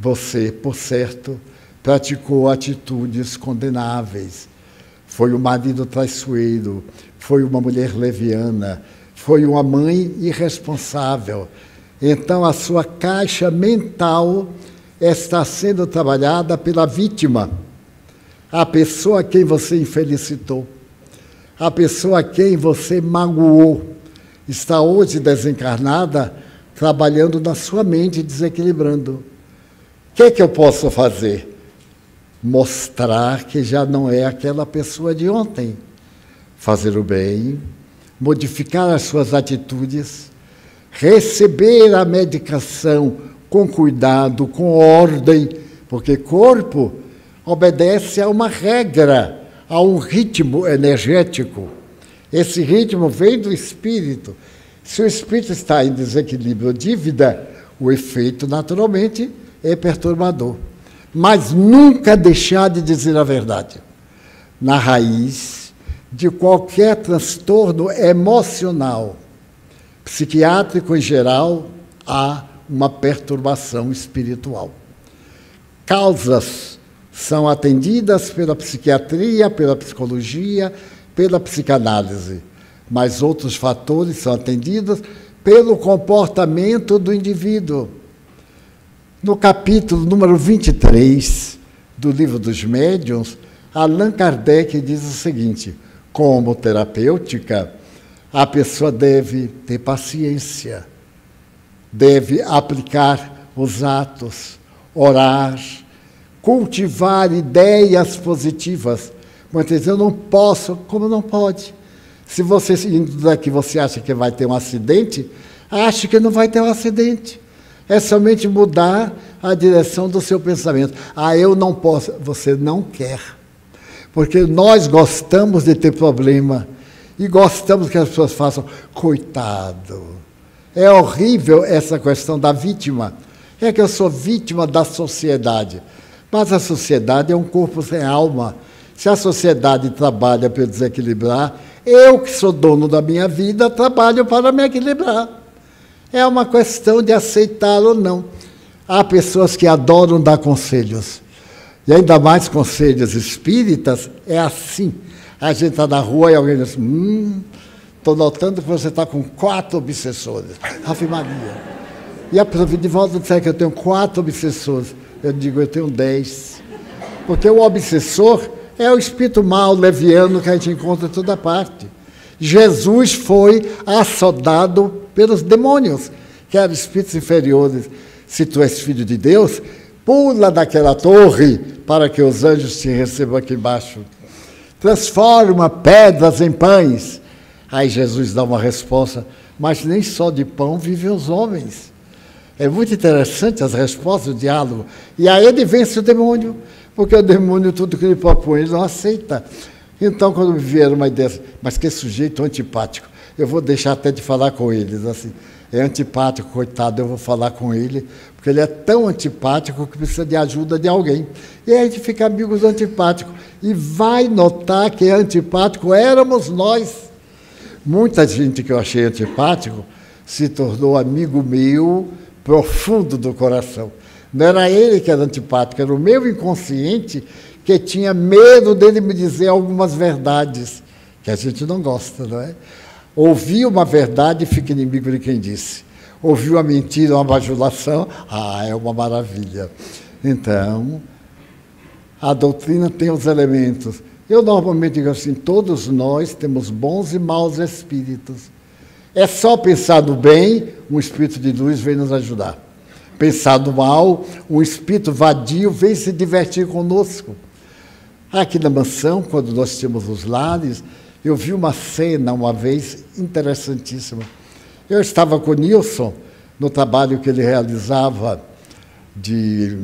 C: Você, por certo, praticou atitudes condenáveis. Foi um marido traiçoeiro, foi uma mulher leviana, foi uma mãe irresponsável. Então, a sua caixa mental está sendo trabalhada pela vítima, a pessoa a quem você infelicitou, a pessoa a quem você magoou, está hoje desencarnada, trabalhando na sua mente, desequilibrando. O que é que eu posso fazer? Mostrar que já não é aquela pessoa de ontem. Fazer o bem, modificar as suas atitudes, receber a medicação com cuidado, com ordem, porque corpo obedece a uma regra, a um ritmo energético. Esse ritmo vem do espírito. Se o espírito está em desequilíbrio ou dívida, o efeito, naturalmente, é perturbador. Mas nunca deixar de dizer a verdade. Na raiz de qualquer transtorno emocional, psiquiátrico em geral, há uma perturbação espiritual. Causas são atendidas pela psiquiatria, pela psicologia, pela psicanálise, mas outros fatores são atendidos pelo comportamento do indivíduo. No capítulo número 23 do Livro dos Médiuns, Allan Kardec diz o seguinte: como terapêutica, a pessoa deve ter paciência, deve aplicar os atos, orar, cultivar ideias positivas. Muitas vezes eu não posso, como não pode? Se você indo daqui, você acha que vai ter um acidente, ache que não vai ter um acidente. É somente mudar a direção do seu pensamento. Ah, eu não posso. Você não quer. Porque nós gostamos de ter problema e gostamos que as pessoas façam, coitado. É horrível essa questão da vítima. É que eu sou vítima da sociedade. Mas a sociedade é um corpo sem alma. Se a sociedade trabalha para eu desequilibrar, eu que sou dono da minha vida, trabalho para me equilibrar. É uma questão de aceitar ou não. Há pessoas que adoram dar conselhos. E ainda mais conselhos espíritas, é assim. A gente está na rua e alguém diz, estou notando que você está com 4 obsessores. Ave Maria. E a pessoa de volta disser que eu tenho 4 obsessores. Eu digo, eu tenho 10. Porque o obsessor é o espírito mau, leviano, que a gente encontra em toda parte. Jesus foi assodado pelos demônios, que eram espíritos inferiores. Se tu és filho de Deus, pula daquela torre para que os anjos te recebam aqui embaixo. Transforma pedras em pães. Aí Jesus dá uma resposta, mas nem só de pão vivem os homens. É muito interessante as respostas, o diálogo. E aí ele vence o demônio, porque o demônio, tudo que ele propõe, ele não aceita. Então, quando me vieram uma ideia, mas que sujeito antipático, eu vou deixar até de falar com eles, assim, é antipático, coitado, eu vou falar com ele, porque ele é tão antipático que precisa de ajuda de alguém. E aí a gente fica amigos antipáticos, e vai notar que antipático éramos nós. Muita gente que eu achei antipático se tornou amigo meu, profundo do coração. Não era ele que era antipático, era o meu inconsciente que tinha medo dele me dizer algumas verdades, que a gente não gosta, não é? Ouvir uma verdade e fica inimigo de quem disse. Ouvir uma mentira, uma bajulação, é uma maravilha. Então, a doutrina tem os elementos. Eu normalmente digo assim, todos nós temos bons e maus espíritos. É só pensar no bem, um espírito de luz vem nos ajudar. Pensar no mal, um espírito vadio vem se divertir conosco. Aqui na mansão, quando nós tínhamos os lares, eu vi uma cena uma vez interessantíssima. Eu estava com o Nilson, no trabalho que ele realizava de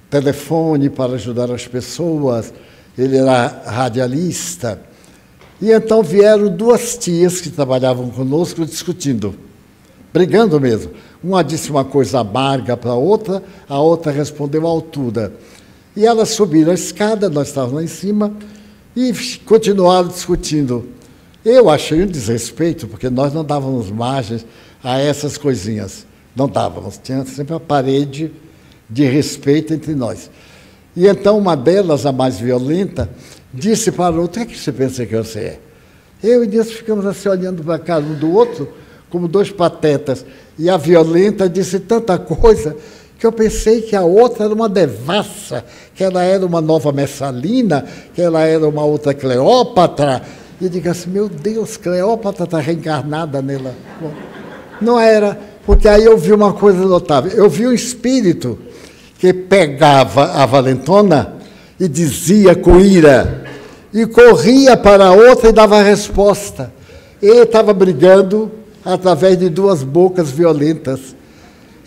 C: telefone para ajudar as pessoas, ele era radialista. E então vieram 2 tias que trabalhavam conosco discutindo, brigando mesmo. Uma disse uma coisa amarga para a outra respondeu à altura. E elas subiram a escada, nós estávamos lá em cima, e continuaram discutindo. Eu achei um desrespeito, porque nós não dávamos margens a essas coisinhas. Não dávamos, tinha sempre a parede de respeito entre nós. E então uma delas, a mais violenta, disse para a outra, o que você pensa que você é? Eu e Deus ficamos assim olhando para a cara um do outro, como 2 patetas. E a violenta disse tanta coisa que eu pensei que a outra era uma devassa, que ela era uma nova Messalina, que ela era uma outra Cleópatra. E eu digo assim, meu Deus, Cleópatra está reencarnada nela. Bom, não era, porque aí eu vi uma coisa notável. Eu vi um espírito que pegava a valentona e dizia com ira, e corria para a outra e dava a resposta. Ele estava brigando através de 2 bocas violentas.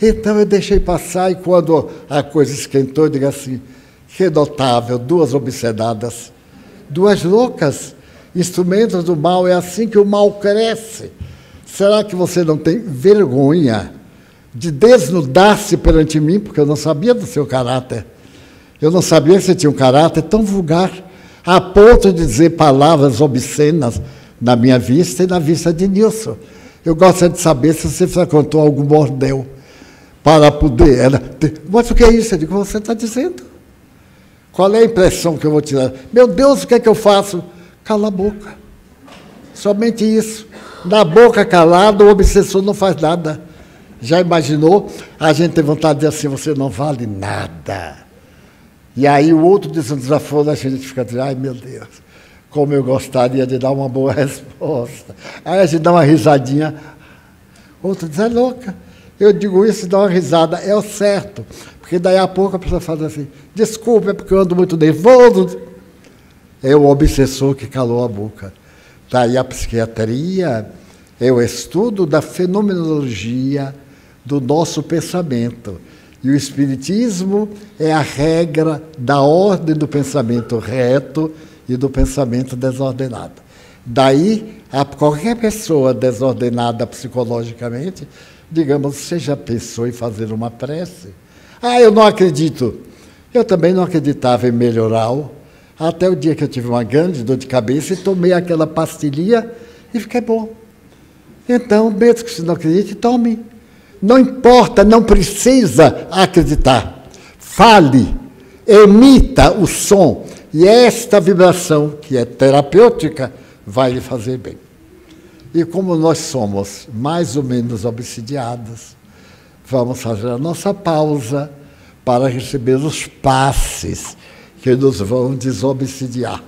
C: Então eu deixei passar, e quando a coisa esquentou, eu digo assim, que notável, 2 obsedadas, 2 loucas, instrumentos do mal, é assim que o mal cresce. Será que você não tem vergonha de desnudar-se perante mim, porque eu não sabia do seu caráter? Eu não sabia que você tinha um caráter tão vulgar, a ponto de dizer palavras obscenas na minha vista e na vista de Nilson. Eu gostaria de saber se você frequentou algum bordel para poder... Mas o que é isso? Eu digo, você está dizendo? Qual é a impressão que eu vou tirar? Meu Deus, o que é que eu faço? Cala a boca. Somente isso. Na boca calada, o obsessor não faz nada. Já imaginou? A gente tem vontade de dizer assim, você não vale nada. E aí o outro desaforo, a gente fica dizendo, ai meu Deus, como eu gostaria de dar uma boa resposta. Aí a gente dá uma risadinha, outro diz, é louca. Eu digo isso e dá uma risada, é o certo. Porque daí a pouco a pessoa fala assim, desculpa, é porque eu ando muito nervoso. É o obsessor que calou a boca. Daí a psiquiatria é o estudo da fenomenologia do nosso pensamento, E o Espiritismo é a regra da ordem do pensamento reto e do pensamento desordenado. Daí, a qualquer pessoa desordenada psicologicamente, digamos, você já pensou em fazer uma prece? Ah, eu não acredito. Eu também não acreditava em melhoral, até o dia que eu tive uma grande dor de cabeça e tomei aquela pastilhinha e fiquei bom. Então, mesmo que você não acredite, tome. Não importa, não precisa acreditar. Fale, emita o som. E esta vibração, que é terapêutica, vai lhe fazer bem. E como nós somos mais ou menos obsidiados, vamos fazer a nossa pausa para receber os passes que nos vão desobsidiar,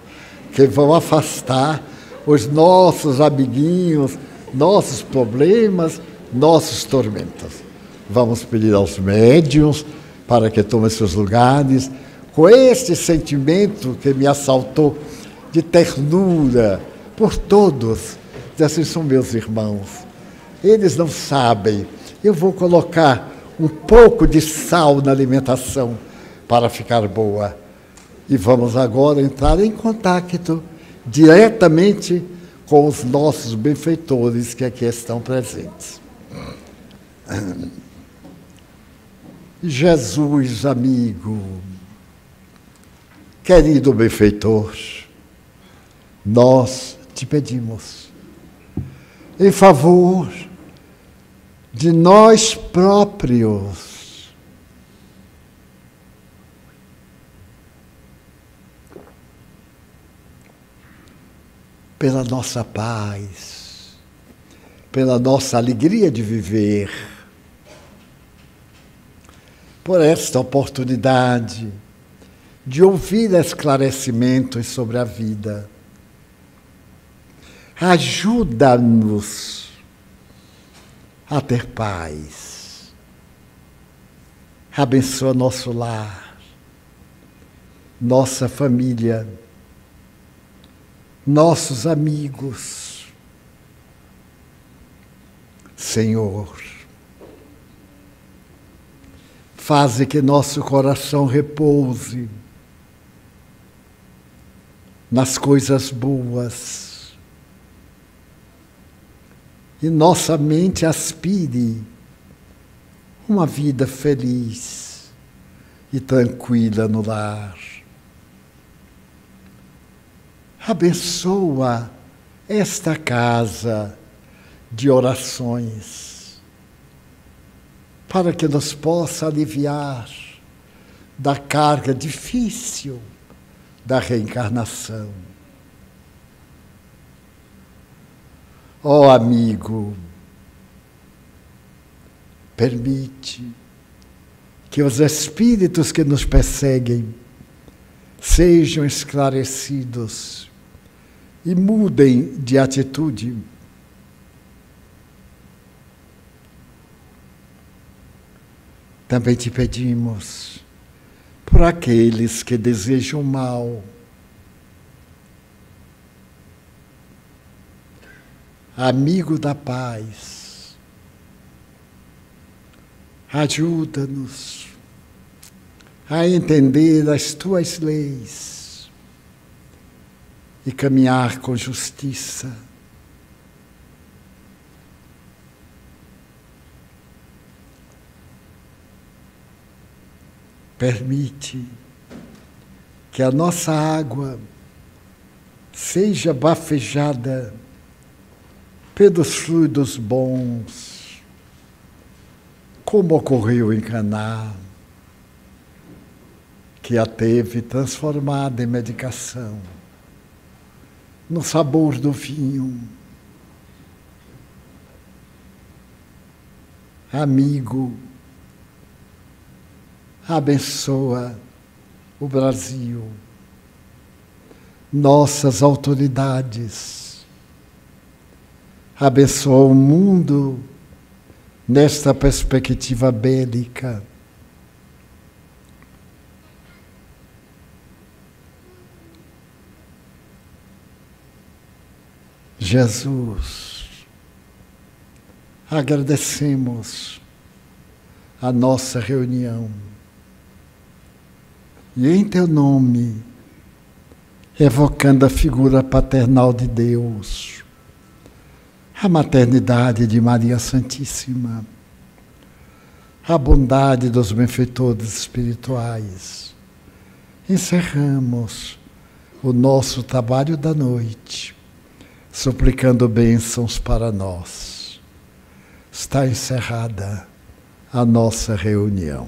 C: que vão afastar os nossos amiguinhos, nossos problemas, nossos tormentos. Vamos pedir aos médiuns para que tomem seus lugares, com este sentimento que me assaltou de ternura por todos. Esses são meus irmãos. Eles não sabem. Eu vou colocar um pouco de sal na alimentação para ficar boa. E vamos agora entrar em contato diretamente com os nossos benfeitores que aqui estão presentes. Jesus, amigo, querido benfeitor, nós te pedimos, em favor de nós próprios, pela nossa paz, pela nossa alegria de viver, por esta oportunidade de ouvir esclarecimentos sobre a vida. Ajuda-nos a ter paz. Abençoa nosso lar, nossa família, nossos amigos. Senhor, faze que nosso coração repouse nas coisas boas e nossa mente aspire uma vida feliz e tranquila no lar. Abençoa esta casa de orações, para que nos possa aliviar da carga difícil da reencarnação. Ó amigo, permite que os espíritos que nos perseguem sejam esclarecidos e mudem de atitude. Também te pedimos por aqueles que desejam mal. Amigo da paz, ajuda-nos a entender as tuas leis e caminhar com justiça. Permite que a nossa água seja bafejada pelos fluidos bons, como ocorreu em Caná, que a teve transformada em medicação, no sabor do vinho. Amigo, abençoa o Brasil, nossas autoridades, abençoa o mundo nesta perspectiva bélica. Jesus, agradecemos a nossa reunião. E em teu nome, evocando a figura paternal de Deus, a maternidade de Maria Santíssima, a bondade dos benfeitores espirituais, encerramos o nosso trabalho da noite, suplicando bênçãos para nós. Está encerrada a nossa reunião.